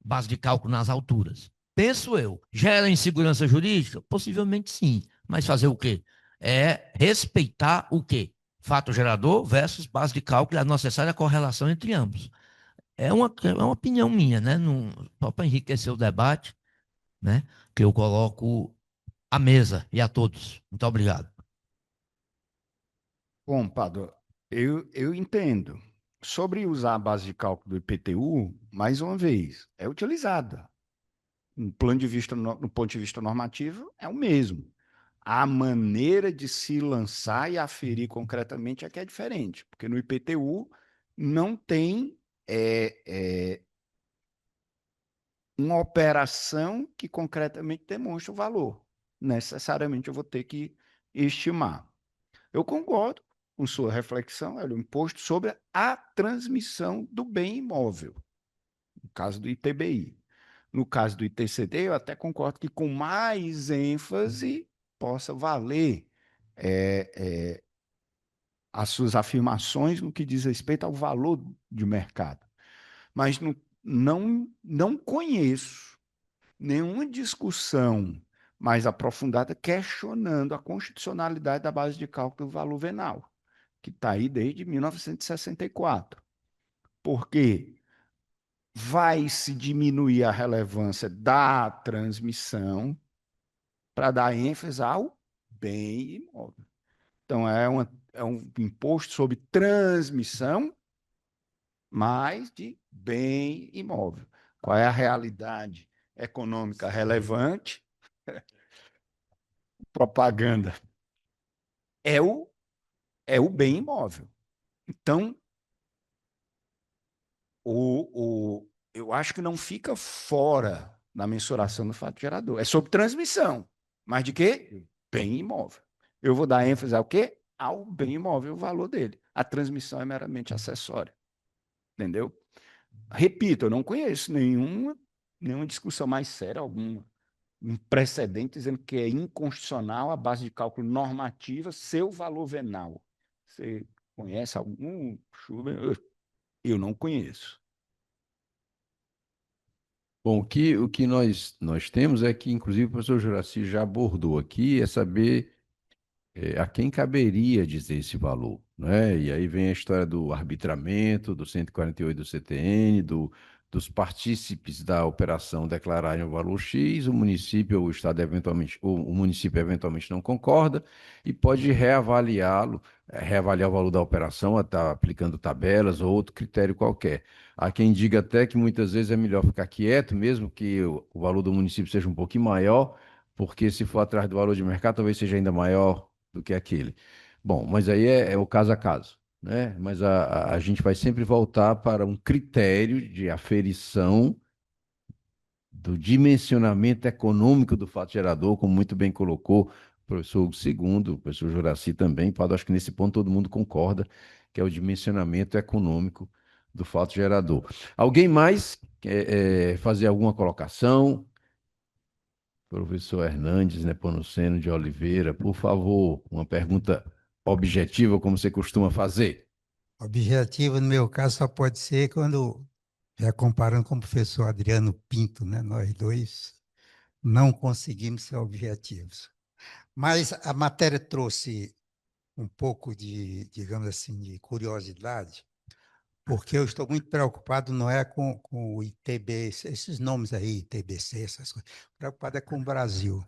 base de cálculo nas alturas. Penso eu. Gera insegurança jurídica? Possivelmente sim. Mas fazer o quê? É respeitar o quê? Fato gerador versus base de cálculo e a necessária correlação entre ambos. É uma opinião minha, né? Só para enriquecer o debate, né? Que eu coloco à mesa e a todos. Muito obrigado. Bom, Pado, eu entendo. Sobre usar a base de cálculo do IPTU, mais uma vez, é utilizada. No ponto de vista normativo, é o mesmo. A maneira de se lançar e aferir concretamente é que é diferente, porque no IPTU não tem uma operação que concretamente demonstre o valor. Necessariamente eu vou ter que estimar. Eu concordo com sua reflexão, é o imposto sobre a transmissão do bem imóvel, no caso do ITBI. No caso do ITCD, eu até concordo que com mais ênfase possa valer as suas afirmações no que diz respeito ao valor de mercado. Mas não conheço nenhuma discussão mais aprofundada questionando a constitucionalidade da base de cálculo do valor venal, que está aí desde 1964. Porque vai se diminuir a relevância da transmissão para dar ênfase ao bem imóvel. Então, é um imposto sobre transmissão, mas de bem imóvel. Qual é a realidade econômica relevante? Propaganda. É o bem imóvel. Então, eu acho que não fica fora da mensuração do fato gerador. É sobre transmissão. Mas de quê? Bem imóvel. Eu vou dar ênfase ao quê? Ao bem imóvel, o valor dele. A transmissão é meramente acessória. Entendeu? Repito, eu não conheço nenhuma discussão mais séria, um precedente dizendo que é inconstitucional a base de cálculo normativa ser o valor venal. Você conhece algum? Eu não conheço. Bom, o que nós temos é que, inclusive, o professor Juraci já abordou aqui, é saber a quem caberia dizer esse valor, né? E aí vem a história do arbitramento, do 148 do CTN, dos partícipes da operação declararem o valor X, o município ou o estado eventualmente, ou o município eventualmente não concorda e pode reavaliá-lo, reavaliar o valor da operação, tá aplicando tabelas ou outro critério qualquer. Há quem diga até que muitas vezes é melhor ficar quieto, mesmo que o valor do município seja um pouquinho maior, porque se for atrás do valor de mercado, talvez seja ainda maior do que aquele. Bom, mas aí é o caso a caso, né? Mas a gente vai sempre voltar para um critério de aferição do dimensionamento econômico do fato gerador, como muito bem colocou o professor Hugo II, o professor Juraci também, Paulo, acho que nesse ponto todo mundo concorda, que é o dimensionamento econômico do fato gerador. Alguém mais quer fazer alguma colocação? Professor Hernandes Nepomuceno de Oliveira, por favor, uma pergunta objetiva, como você costuma fazer. Objetivo, no meu caso, só pode ser quando, já comparando com o professor Adriano Pinto, né? Nós dois não conseguimos ser objetivos. Mas a matéria trouxe um pouco de, digamos assim, de curiosidade, porque eu estou muito preocupado, não é com o ITB, esses nomes aí, ITBC, essas coisas. Preocupado é com o Brasil.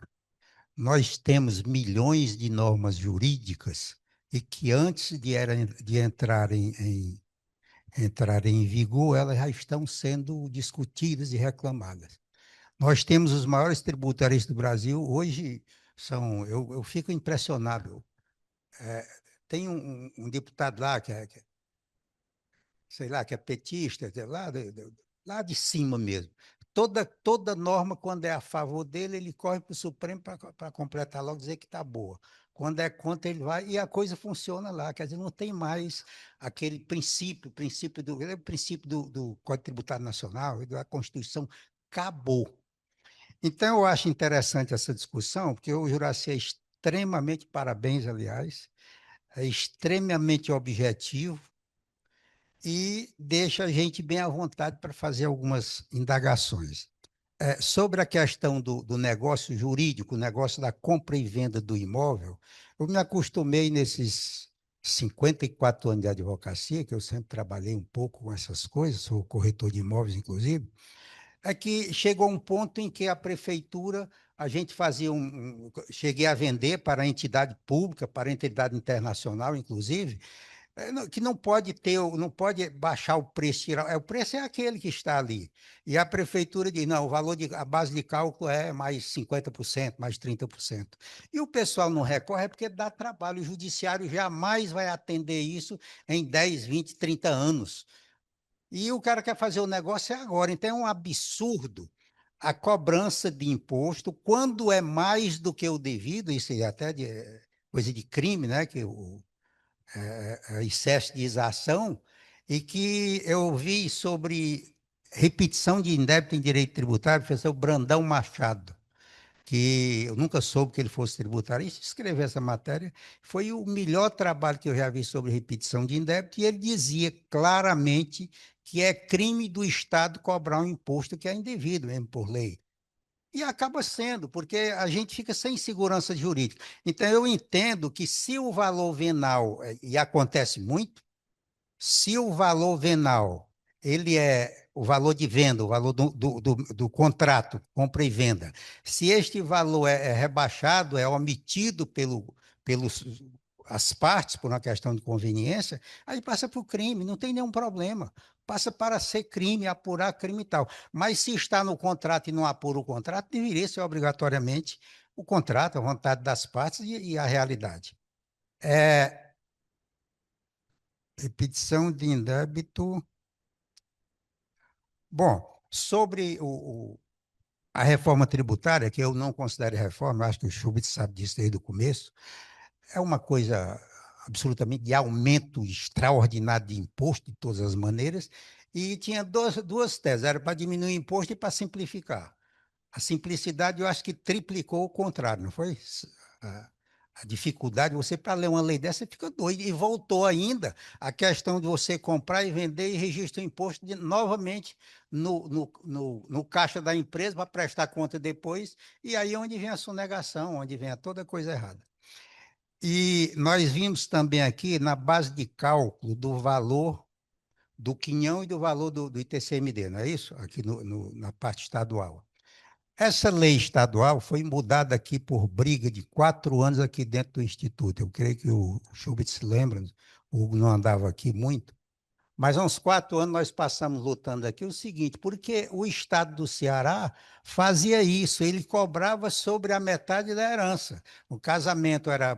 Nós temos milhões de normas jurídicas e que antes de entrarem em vigor, elas já estão sendo discutidas e reclamadas. Nós temos os maiores tributários do Brasil, hoje eu fico impressionado. É, tem um deputado lá sei lá, que é petista, lá de cima mesmo. Toda norma, quando é a favor dele, ele corre para o Supremo para completar logo, dizer que está boa. Quando é contra, ele vai e a coisa funciona lá. Quer dizer, não tem mais aquele princípio do Código Tributário Nacional e da Constituição. Acabou. Então, eu acho interessante essa discussão, porque o Juraci é extremamente, parabéns, aliás, é extremamente objetivo e deixa a gente bem à vontade para fazer algumas indagações. Sobre a questão do negócio jurídico, o negócio da compra e venda do imóvel, eu me acostumei nesses 54 anos de advocacia, que eu sempre trabalhei um pouco com essas coisas, sou corretor de imóveis, inclusive, é que chegou um ponto em que a prefeitura, a gente fazia cheguei a vender para a entidade pública, para a entidade internacional, inclusive, que não pode não pode baixar o preço, o preço é aquele que está ali. E a prefeitura diz, não, a base de cálculo é mais 50%, mais 30%. E o pessoal não recorre porque dá trabalho, o judiciário jamais vai atender isso em 10, 20, 30 anos. E o cara quer fazer o negócio agora, então é um absurdo a cobrança de imposto, quando é mais do que o devido, isso é até coisa de crime, né, que excesso de exação, e que eu vi sobre repetição de indébito em direito tributário, professor Brandão Machado, que eu nunca soube que ele fosse tributarista, escreveu essa matéria, foi o melhor trabalho que eu já vi sobre repetição de indébito, e ele dizia claramente que é crime do Estado cobrar um imposto que é indevido, mesmo por lei. E acaba sendo, porque a gente fica sem segurança jurídica. Então, eu entendo que se o valor venal, e acontece muito, se o valor venal ele é o valor de venda, o valor do contrato, compra e venda, se este valor é rebaixado, é omitido pelos as partes, por uma questão de conveniência, aí passa para o crime, não tem nenhum problema. Passa para ser crime, apurar crime e tal. Mas se está no contrato e não apura o contrato, deveria ser obrigatoriamente o contrato, a vontade das partes e a realidade. Repetição de indébito. Bom, sobre a reforma tributária, que eu não considero reforma, acho que o Schubert sabe disso desde o começo, é uma coisa absolutamente de aumento extraordinário de imposto, de todas as maneiras, e tinha duas teses, era para diminuir o imposto e para simplificar. A simplicidade, eu acho que triplicou o contrário, não foi? a dificuldade, você para ler uma lei dessa, você fica doido. E voltou ainda a questão de você comprar e vender e registrar o imposto novamente no caixa da empresa para prestar conta depois, e aí é onde vem a sonegação, onde vem toda coisa errada. E nós vimos também aqui, na base de cálculo do valor do quinhão e do valor do ITCMD, não é isso? Aqui na parte estadual. Essa lei estadual foi mudada aqui por briga de 4 anos aqui dentro do Instituto. Eu creio que o Schubert se lembra, o Hugo não andava aqui muito, mas há uns 4 anos nós passamos lutando aqui o seguinte, porque o Estado do Ceará fazia isso, ele cobrava sobre a metade da herança. O casamento era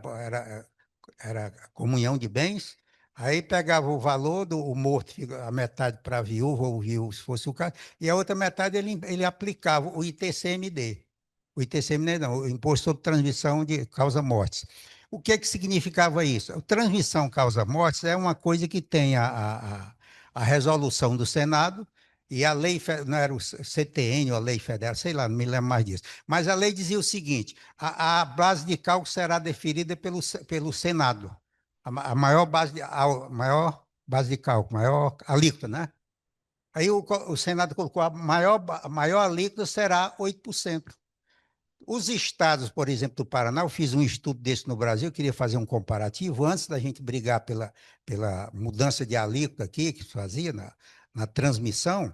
comunhão de bens, aí pegava o valor do o morto, a metade para a viúva ou viúvo, se fosse o caso, e a outra metade ele aplicava o ITCMD. O ITCMD não, o Imposto sobre Transmissão de Causa-Mortes. O que que significava isso? A transmissão causa-mortes é uma coisa que tem a resolução do Senado e a lei, não era o CTN ou a lei federal, sei lá, não me lembro mais disso. Mas a lei dizia o seguinte: a base de cálculo será definida pelo Senado. A maior base de cálculo, maior alíquota, né? Aí o Senado colocou a maior alíquota será 8%. Os estados, por exemplo, do Paraná, eu fiz um estudo desse no Brasil, eu queria fazer um comparativo, antes da gente brigar pela mudança de alíquota aqui, que se fazia na transmissão,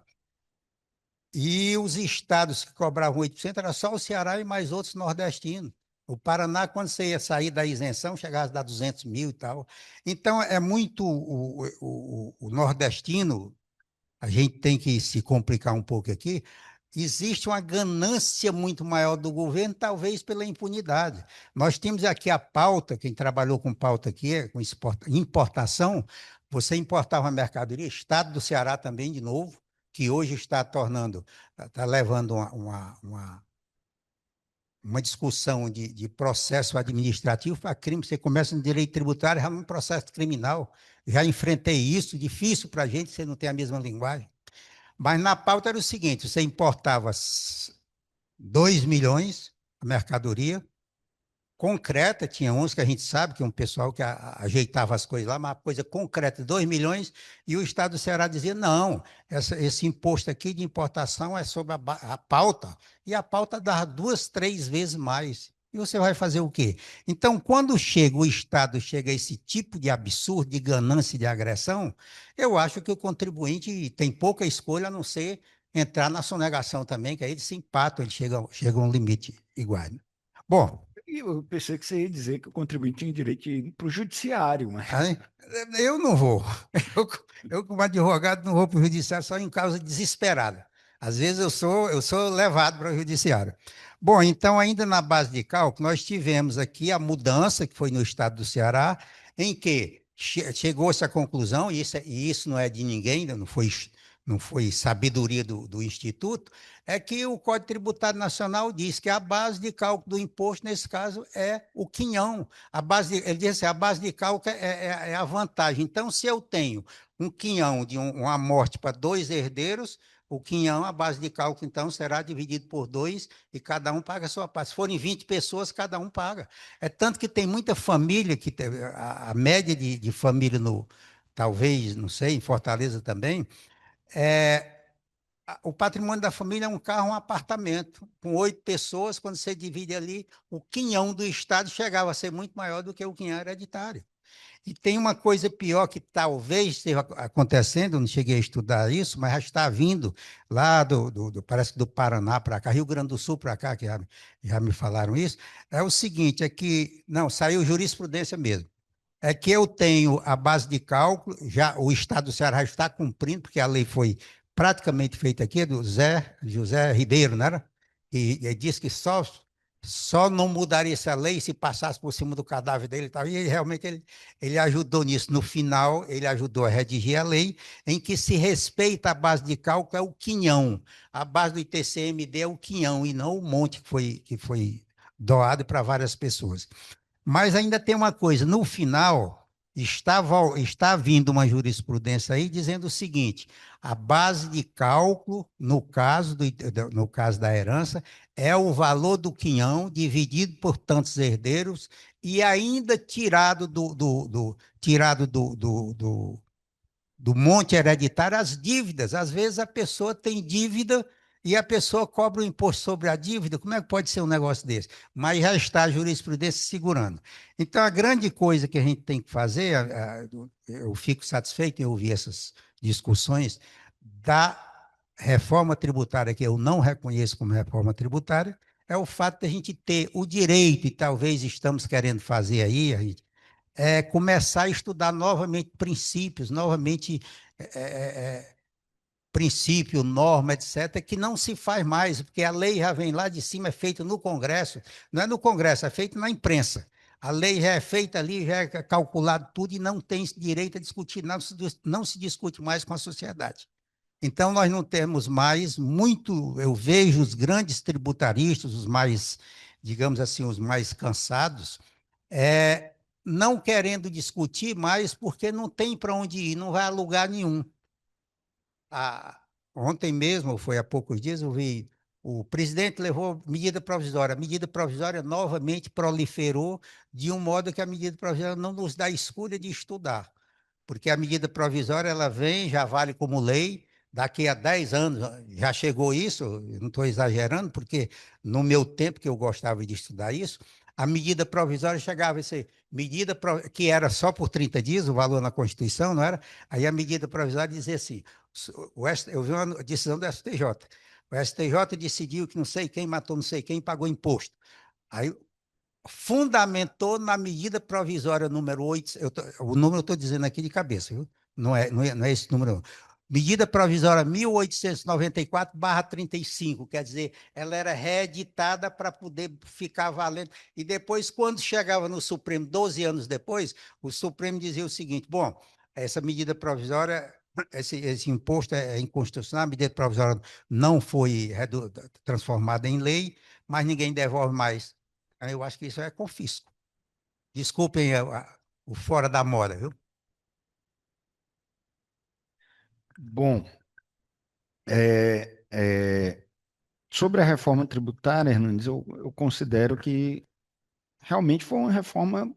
e os estados que cobravam 8% era só o Ceará e mais outros nordestinos. O Paraná, quando você ia sair da isenção, chegava a dar 200 mil e tal. Então, é muito o nordestino, a gente tem que se complicar um pouco aqui, existe uma ganância muito maior do governo, talvez pela impunidade. Nós temos aqui a pauta, quem trabalhou com pauta aqui, com importação, você importava mercadoria, Estado do Ceará também, de novo, que hoje está levando uma discussão de processo administrativo para crime. Você começa no direito tributário, já num processo criminal. Já enfrentei isso, difícil para a gente, você não tem a mesma linguagem. Mas na pauta era o seguinte: você importava 2 milhões a mercadoria concreta, tinha uns que a gente sabe que é um pessoal que ajeitava as coisas lá, mas uma coisa concreta, 2 milhões, e o Estado do Ceará dizia: não, esse imposto aqui de importação é sobre a pauta, e a pauta dá 2, 3 vezes mais. E você vai fazer o quê? Então, quando o Estado chega a esse tipo de absurdo, de ganância e de agressão, eu acho que o contribuinte tem pouca escolha a não ser entrar na sonegação também, que aí eles se empatam, eles chegam a um limite igual. Bom, E eu pensei que você ia dizer que o contribuinte tinha direito de ir para o judiciário, mas aí, eu não vou. Como advogado, não vou para o judiciário só em causa desesperada. Às vezes eu sou levado para o judiciário. Bom, então, ainda na base de cálculo, nós tivemos aqui a mudança, que foi no estado do Ceará, em que chegou-se à conclusão, e isso não é de ninguém, não foi sabedoria do Instituto, é que o Código Tributário Nacional diz que a base de cálculo do imposto, nesse caso, é o quinhão. Ele diz assim: a base de cálculo é a vantagem. Então, se eu tenho um quinhão de uma morte para 2 herdeiros, o quinhão, a base de cálculo, então, será dividido por 2 e cada um paga a sua parte. Se forem 20 pessoas, cada um paga. É tanto que tem muita família, a média de família, talvez, não sei, em Fortaleza também, o patrimônio da família é um carro, um apartamento. Com 8 pessoas, quando você divide ali, o quinhão do Estado chegava a ser muito maior do que o quinhão hereditário. E tem uma coisa pior que talvez esteja acontecendo, eu não cheguei a estudar isso, mas já está vindo lá parece que do Paraná para cá, Rio Grande do Sul para cá, que já me falaram isso. É o seguinte: é que, não, saiu jurisprudência mesmo. É que eu tenho a base de cálculo, já o Estado do Ceará está cumprindo, porque a lei foi praticamente feita aqui, do José Ribeiro, não era? E disse que só não mudaria essa lei se passasse por cima do cadáver dele e tal. E realmente ele ajudou nisso. No final, ele ajudou a redigir a lei em que se respeita a base de cálculo, é o quinhão. A base do ITCMD é o quinhão e não o monte que foi doado para várias pessoas. Mas ainda tem uma coisa: no final, Está vindo uma jurisprudência aí dizendo o seguinte: a base de cálculo, no caso da herança, é o valor do quinhão dividido por tantos herdeiros e ainda tirado do monte hereditário as dívidas. Às vezes a pessoa tem dívida e a pessoa cobra o imposto sobre a dívida. Como é que pode ser um negócio desse? Mas já está a jurisprudência segurando. Então, a grande coisa que a gente tem que fazer, eu fico satisfeito em ouvir essas discussões da reforma tributária, que eu não reconheço como reforma tributária, é o fato de a gente ter o direito, e talvez estamos querendo fazer aí, começar a estudar novamente princípios, novamente é, é, é, princípio, norma, etc., que não se faz mais, porque a lei já vem lá de cima, é feita no Congresso, não é no Congresso, é feita na imprensa. A lei já é feita ali, já é calculado tudo e não tem direito a discutir, não se discute mais com a sociedade. Então, nós não temos mais muito, eu vejo os grandes tributaristas, os mais, digamos assim, os mais cansados, é, não querendo discutir mais porque não tem para onde ir, não vai a lugar nenhum. Ah, ontem mesmo, foi há poucos dias, eu vi o presidente levou medida provisória. A medida provisória novamente proliferou de um modo que a medida provisória não nos dá escolha de estudar, porque a medida provisória ela vem, já vale como lei, daqui a 10 anos já chegou isso, eu não estou exagerando, porque no meu tempo que eu gostava de estudar isso, a medida provisória chegava a ser que era só por 30 dias, o valor na Constituição, não era? Aí a medida provisória dizia assim, eu vi uma decisão do STJ, o STJ decidiu que não sei quem matou não sei quem e pagou imposto. Aí fundamentou na medida provisória número 8, o número eu estou dizendo aqui de cabeça, viu? Não é esse número, não. Medida provisória 1894/35, quer dizer, ela era reeditada para poder ficar valendo. E depois, quando chegava no Supremo, 12 anos depois, o Supremo dizia o seguinte: bom, essa medida provisória, esse imposto é inconstitucional, a medida provisória não foi transformada em lei, mas ninguém devolve mais. Eu acho que isso é confisco. Desculpem o fora da moda, viu? Bom, é, é, sobre a reforma tributária, Hernandes, eu considero que realmente foi uma reforma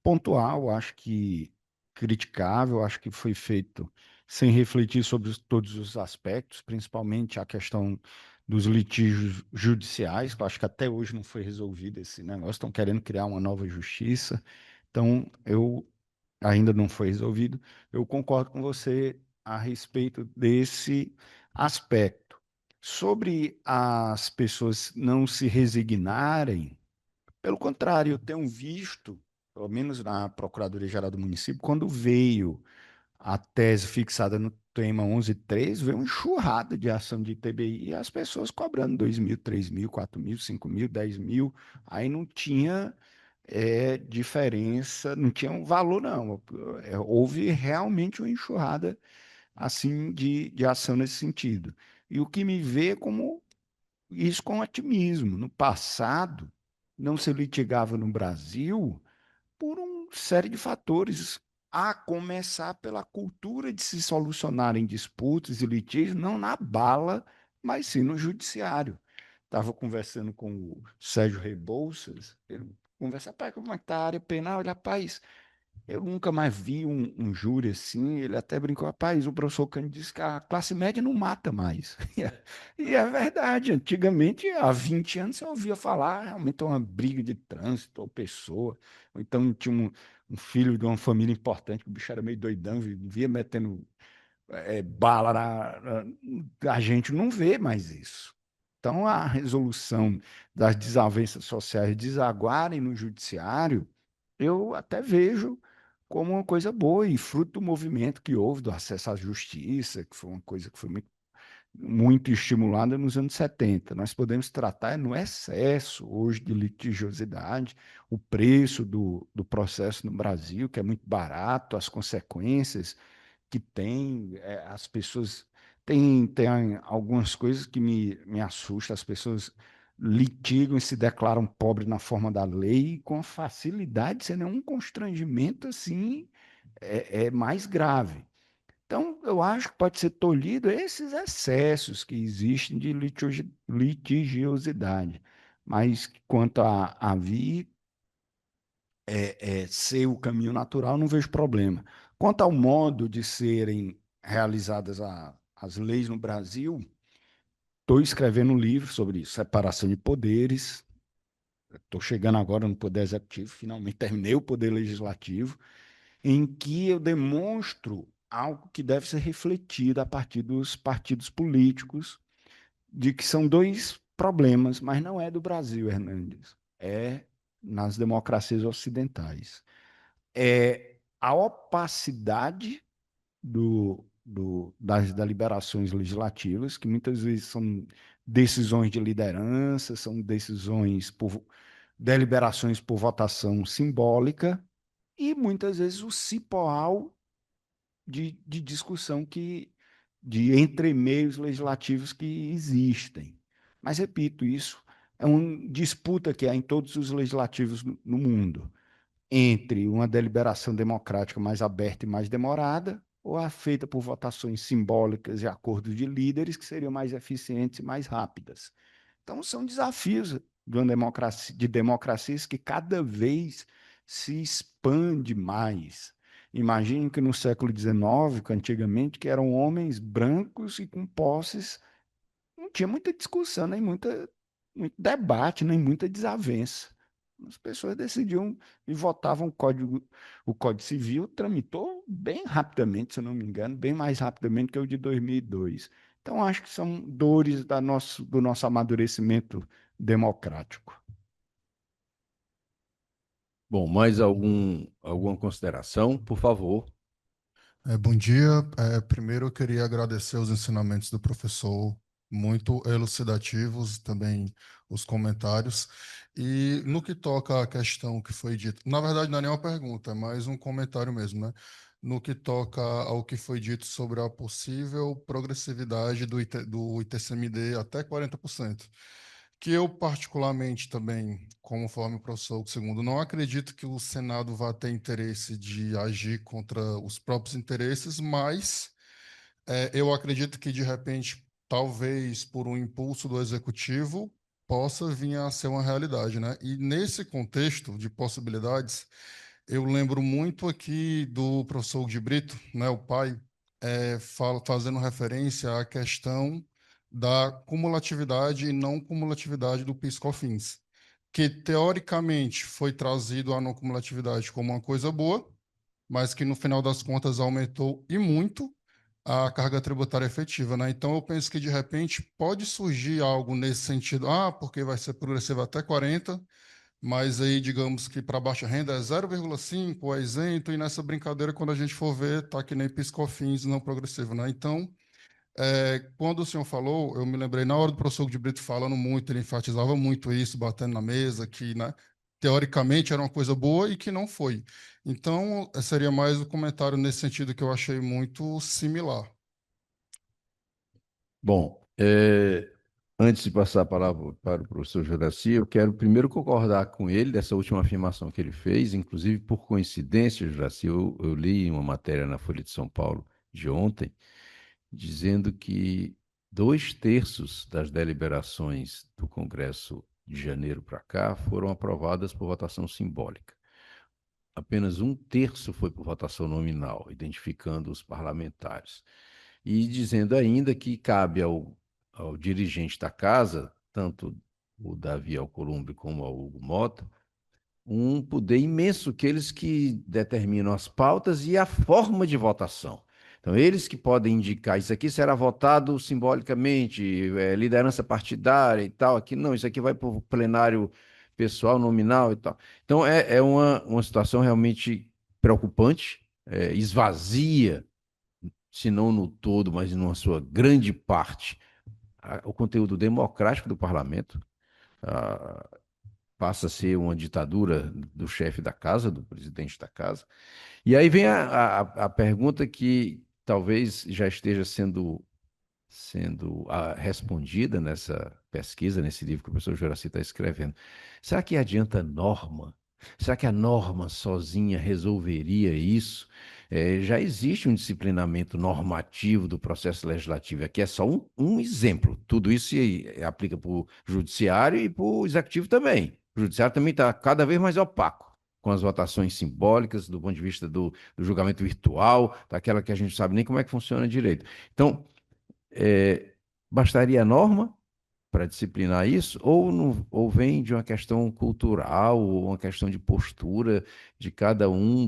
pontual, acho que criticável, acho que foi feito sem refletir sobre todos os aspectos, principalmente a questão dos litígios judiciais, que eu acho que até hoje não foi resolvido esse negócio, estão querendo criar uma nova justiça, então eu ainda não foi resolvido. Eu concordo com você a respeito desse aspecto. Sobre as pessoas não se resignarem, pelo contrário, eu tenho visto, pelo menos na Procuradoria-Geral do Município, quando veio a tese fixada no tema 11.3, veio uma enxurrada de ação de ITBI e as pessoas cobrando 2 mil, 3 mil, 4 mil, 5 mil, 10 mil. Aí não tinha diferença, não tinha um valor, não. Houve realmente uma enxurrada assim de ação nesse sentido. E o que me vê como isso com otimismo. No passado, não se litigava no Brasil por uma série de fatores, a começar pela cultura de se solucionarem disputas e litígios, não na bala, mas sim no judiciário. Estava conversando com o Sérgio Rebouças, ele conversa, pai, como é que está a área penal? Ele, rapaz, eu nunca mais vi um júri assim. Ele até brincou, rapaz, o professor Cândido disse que a classe média não mata mais. E é verdade, antigamente, há 20 anos, você ouvia falar realmente uma briga de trânsito ou pessoa, ou então tinha um filho de uma família importante, que o bicho era meio doidão, vivia metendo bala a gente não vê mais isso. Então, a resolução das desavenças sociais desaguarem no judiciário, eu até vejo como uma coisa boa e fruto do movimento que houve do acesso à justiça, que foi uma coisa que foi muito estimulada nos anos 70. Nós podemos tratar no excesso hoje de litigiosidade, o preço do processo no Brasil, que é muito barato, as consequências que tem, as pessoas. Tem algumas coisas que me assustam, as pessoas litigam e se declaram pobres na forma da lei com facilidade, sem nenhum constrangimento assim é mais grave. Então, eu acho que pode ser tolhido esses excessos que existem de litigiosidade. Mas quanto a vir ser o caminho natural, não vejo problema. Quanto ao modo de serem realizadas as leis no Brasil, estou escrevendo um livro sobre isso, separação de poderes. Estou chegando agora no Poder Executivo, finalmente terminei o Poder Legislativo, em que eu demonstro algo que deve ser refletido a partir dos partidos políticos, de que são dois problemas, mas não é do Brasil, Hernandes, é nas democracias ocidentais. É a opacidade das deliberações legislativas, que muitas vezes são decisões de liderança, são deliberações por votação simbólica, e muitas vezes o cipoal de discussão de entremeios legislativos que existem. Mas, repito, isso é uma disputa que há em todos os legislativos no mundo, entre uma deliberação democrática mais aberta e mais demorada, ou a feita por votações simbólicas e acordos de líderes que seriam mais eficientes e mais rápidas. Então, são desafios de democracias que cada vez se expande mais. Imagine que no século XIX, que antigamente, que eram homens brancos e com posses, não tinha muita discussão, nem muito debate, nem muita desavença. As pessoas decidiam e votavam o Código Civil tramitou bem rapidamente, se eu não me engano, bem mais rapidamente que o de 2002. Então, acho que são dores do nosso amadurecimento democrático. Bom, alguma consideração, por favor? Bom dia. Primeiro, eu queria agradecer os ensinamentos do professor, muito elucidativos, também os comentários. E no que toca à questão que foi dito, na verdade não é nem uma pergunta, é mais um comentário mesmo, né? No que toca ao que foi dito sobre a possível progressividade do ITCMD até 40%. Que eu, particularmente, também, conforme o professor Hugo II, não acredito que o Senado vá ter interesse de agir contra os próprios interesses, mas eu acredito que, de repente, talvez por um impulso do Executivo, possa vir a ser uma realidade, né? E nesse contexto de possibilidades, eu lembro muito aqui do professor Hugo de Brito, né, o pai, fazendo referência à questão da cumulatividade e não cumulatividade do PIS/COFINS, que teoricamente foi trazido a não cumulatividade como uma coisa boa, mas que no final das contas aumentou e muito a carga tributária efetiva, né? Então eu penso que de repente pode surgir algo nesse sentido, porque vai ser progressivo até 40, mas aí digamos que para baixa renda é 0,5, é isento, e nessa brincadeira, quando a gente for ver, tá que nem PIS/COFINS não progressivo, né? Então, quando o senhor falou, eu me lembrei na hora do professor de Brito falando muito, ele enfatizava muito isso, batendo na mesa, que, né, teoricamente era uma coisa boa e que não foi. Então, seria mais um comentário nesse sentido que eu achei muito similar. Bom, antes de passar a palavra para o professor Juraci, eu quero primeiro concordar com ele dessa última afirmação que ele fez, inclusive por coincidência, Juraci, eu li uma matéria na Folha de São Paulo de ontem, dizendo que 2/3 das deliberações do Congresso de janeiro para cá foram aprovadas por votação simbólica. Apenas 1/3 foi por votação nominal, identificando os parlamentares. E dizendo ainda que cabe ao dirigente da casa, tanto o Davi Alcolumbre como ao Hugo Mota, um poder imenso, que eles que determinam as pautas e a forma de votação. Então, eles que podem indicar, isso aqui será votado simbolicamente, liderança partidária e tal, aqui não, isso aqui vai para o plenário pessoal, nominal e tal. Então, é uma situação realmente preocupante, esvazia, se não no todo, mas numa sua grande parte, o conteúdo democrático do parlamento. Passa a ser uma ditadura do chefe da casa, do presidente da casa. E aí vem a pergunta que talvez já esteja sendo respondida nessa pesquisa, nesse livro que o professor Juraci está escrevendo. Será que adianta norma? Será que a norma sozinha resolveria isso? Já existe um disciplinamento normativo do processo legislativo. Aqui é só um exemplo. Tudo isso se aplica para o judiciário e para o executivo também. O judiciário também está cada vez mais opaco, com as votações simbólicas, do ponto de vista do julgamento virtual, daquela que a gente não sabe nem como é que funciona direito. Então, bastaria a norma para disciplinar isso, ou vem de uma questão cultural, ou uma questão de postura de cada um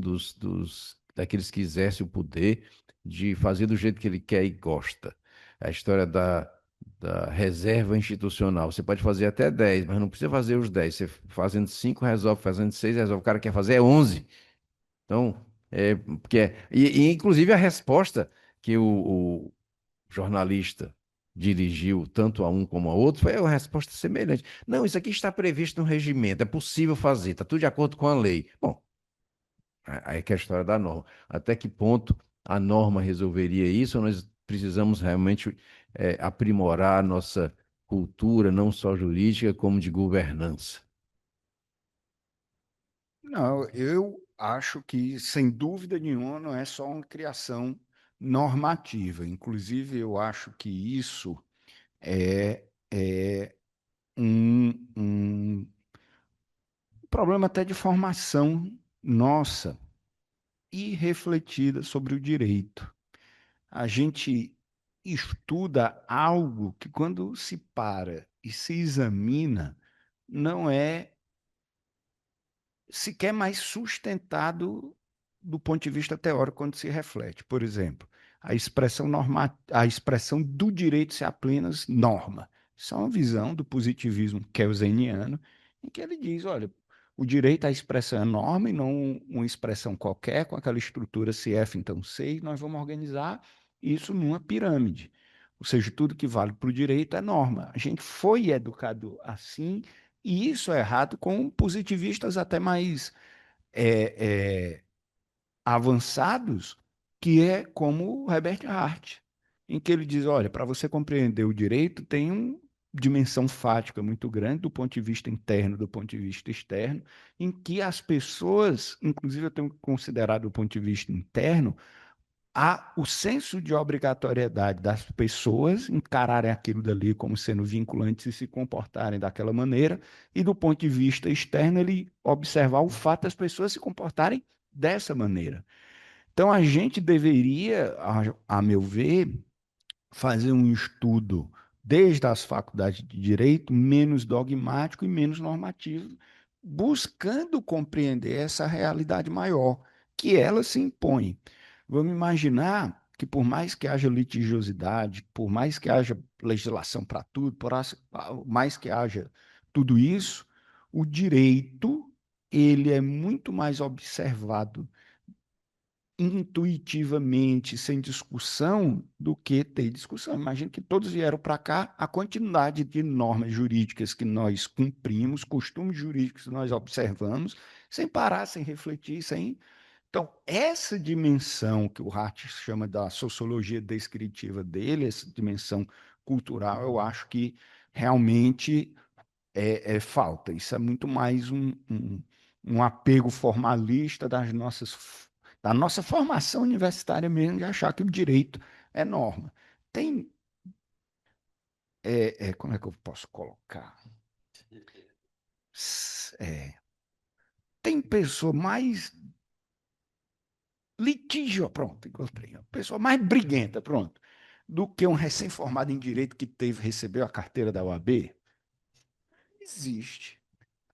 daqueles que exerce o poder, de fazer do jeito que ele quer e gosta. A história da reserva institucional. Você pode fazer até 10, mas não precisa fazer os 10. Você fazendo 5 resolve, fazendo 6 resolve. O cara quer fazer 11. Então, inclusive a resposta que o jornalista dirigiu tanto a um como a outro, foi uma resposta semelhante. Não, isso aqui está previsto no regimento, é possível fazer, está tudo de acordo com a lei. Bom, aí que é a história da norma. Até que ponto a norma resolveria isso? Ou nós precisamos realmente aprimorar a nossa cultura, não só jurídica, como de governança. Não, eu acho que, sem dúvida nenhuma, não é só uma criação normativa. Inclusive, eu acho que isso é um problema até de formação nossa e refletida sobre o direito. A gente estuda algo que, quando se para e se examina, não é sequer mais sustentado do ponto de vista teórico quando se reflete. Por exemplo, a expressão do direito se apenas norma. Isso é uma visão do positivismo kelseniano, em que ele diz, olha, o direito à expressão é norma e não uma expressão qualquer, com aquela estrutura CF, então C, e nós vamos organizar isso numa pirâmide. Ou seja, tudo que vale para o direito é norma. A gente foi educado assim, e isso é errado com positivistas até mais é, é, avançados, que é como o Herbert Hart, em que ele diz, olha, para você compreender o direito, tem uma dimensão fática muito grande do ponto de vista interno, do ponto de vista externo, em que as pessoas, inclusive eu tenho considerado do ponto de vista interno, há o senso de obrigatoriedade das pessoas encararem aquilo dali como sendo vinculante e se comportarem daquela maneira, e do ponto de vista externo, ele observar o fato das pessoas se comportarem dessa maneira. Então, a gente deveria, a meu ver, fazer um estudo desde as faculdades de direito menos dogmático e menos normativo, buscando compreender essa realidade maior, que ela se impõe. Vamos imaginar que, por mais que haja litigiosidade, por mais que haja legislação para tudo, por mais que haja tudo isso, o direito ele é muito mais observado intuitivamente, sem discussão, do que ter discussão. Imagina que todos vieram para cá, a quantidade de normas jurídicas que nós cumprimos, costumes jurídicos que nós observamos, sem parar, sem refletir, sem. Então, essa dimensão que o Hart chama da sociologia descritiva dele, essa dimensão cultural, eu acho que realmente falta. Isso é muito mais um apego formalista da nossa formação universitária mesmo, de achar que o direito é norma. Tem, como é que eu posso colocar? É, tem pessoa mais litígio, pronto, encontrei. Pessoa mais briguenta, pronto, do que um recém-formado em direito que recebeu a carteira da OAB. Existe.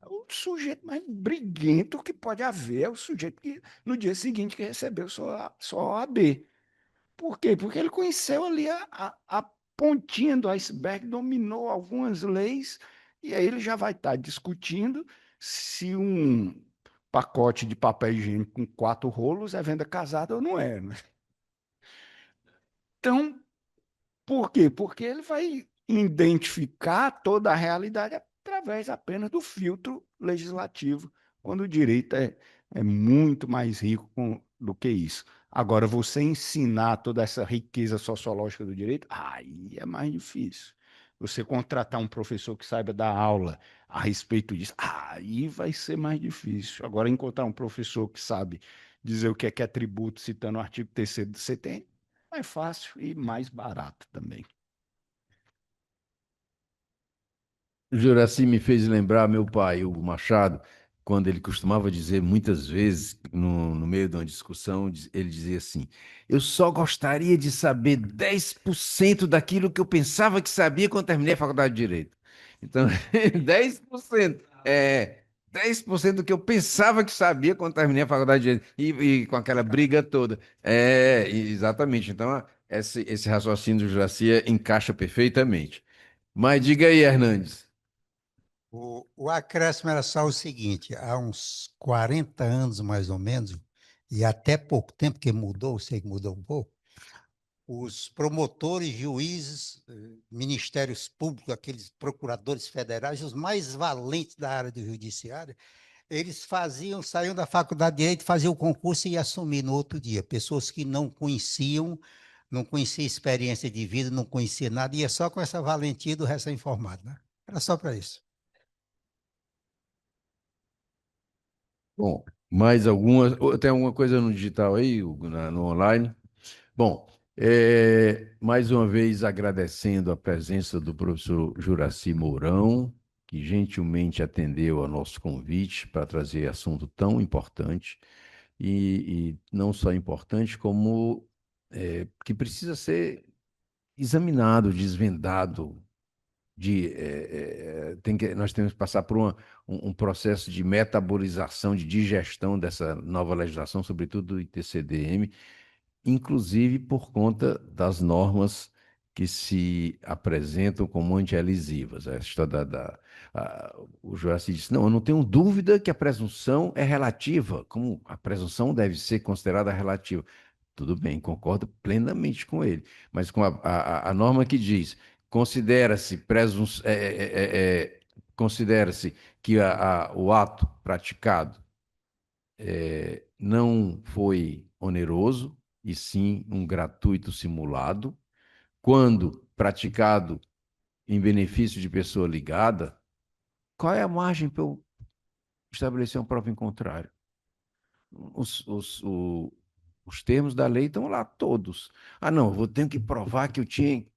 O sujeito mais briguento que pode haver é o sujeito que, no dia seguinte, que recebeu só a OAB. Por quê? Porque ele conheceu ali a pontinha do iceberg, dominou algumas leis, e aí ele já vai estar discutindo se um pacote de papel higiênico com 4 rolos é venda casada ou não é. Né? Então, por quê? Porque ele vai identificar toda a realidade através apenas do filtro legislativo, quando o direito é muito mais rico do que isso. Agora, você ensinar toda essa riqueza sociológica do direito, aí é mais difícil. Você contratar um professor que saiba dar aula a respeito disso, aí vai ser mais difícil. Agora, encontrar um professor que sabe dizer o que é tributo citando o artigo 3º do CTN, mais fácil e mais barato também. O Juraci me fez lembrar meu pai, Hugo Machado, quando ele costumava dizer muitas vezes, no meio de uma discussão, ele dizia assim: eu só gostaria de saber 10% daquilo que eu pensava que sabia quando terminei a faculdade de Direito. Então, 10%. 10% do que eu pensava que sabia quando terminei a faculdade de Direito. E com aquela briga toda. Exatamente. Então, esse raciocínio do Juraci encaixa perfeitamente. Mas diga aí, Hernandes. O acréscimo era só o seguinte: há uns 40 anos, mais ou menos, e até pouco tempo que mudou, sei que mudou um pouco, os promotores, juízes, ministérios públicos, aqueles procuradores federais, os mais valentes da área do judiciário, eles saíam da faculdade de Direito, faziam o concurso e iam assumir no outro dia. Pessoas que não conheciam experiência de vida, não conheciam nada, ia só com essa valentia do recém-formado, né? Era só para isso. Bom, mais alguma. Tem alguma coisa no digital aí, Hugo, no online? Bom, mais uma vez agradecendo a presença do professor Juraci Mourão, que gentilmente atendeu ao nosso convite para trazer assunto tão importante, e não só importante, como que precisa ser examinado, desvendado, nós temos que passar por um processo de metabolização, de digestão dessa nova legislação, sobretudo do ITCDM, inclusive por conta das normas que se apresentam como antielisivas. A história o Juraci disse, não, eu não tenho dúvida que a presunção é relativa, como a presunção deve ser considerada relativa. Tudo bem, concordo plenamente com ele, mas com a norma que diz, considera-se considera-se que o ato praticado não foi oneroso, e sim um gratuito simulado, quando praticado em benefício de pessoa ligada, qual é a margem para eu estabelecer uma prova em contrário? Os, os, o- os termos da lei estão lá todos. Ah, não, tenho que provar que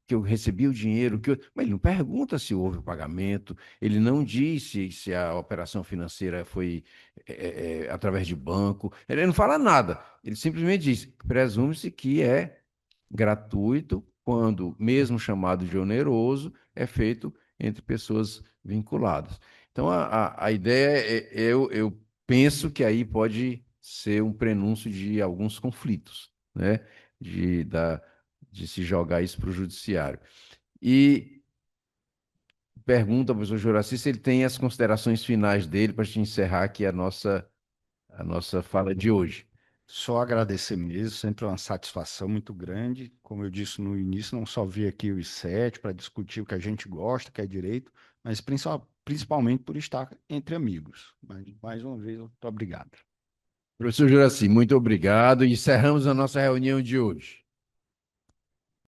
eu recebi o dinheiro, mas ele não pergunta se houve o pagamento, ele não diz se a operação financeira foi através de banco, ele não fala nada. Ele simplesmente diz: presume-se que é gratuito quando, mesmo chamado de oneroso, é feito entre pessoas vinculadas. Então, a ideia eu penso que aí pode ser um prenúncio de alguns conflitos, né? De, da, de se jogar isso para o judiciário. E pergunta ao professor Juraci se ele tem as considerações finais dele para a gente encerrar aqui a nossa fala de hoje. Só agradecer mesmo, sempre uma satisfação muito grande. Como eu disse no início, não só vir aqui o I7 para discutir o que a gente gosta, que é direito, mas principalmente por estar entre amigos. Mas, mais uma vez, muito obrigado. Professor Juraci, muito obrigado. E encerramos a nossa reunião de hoje.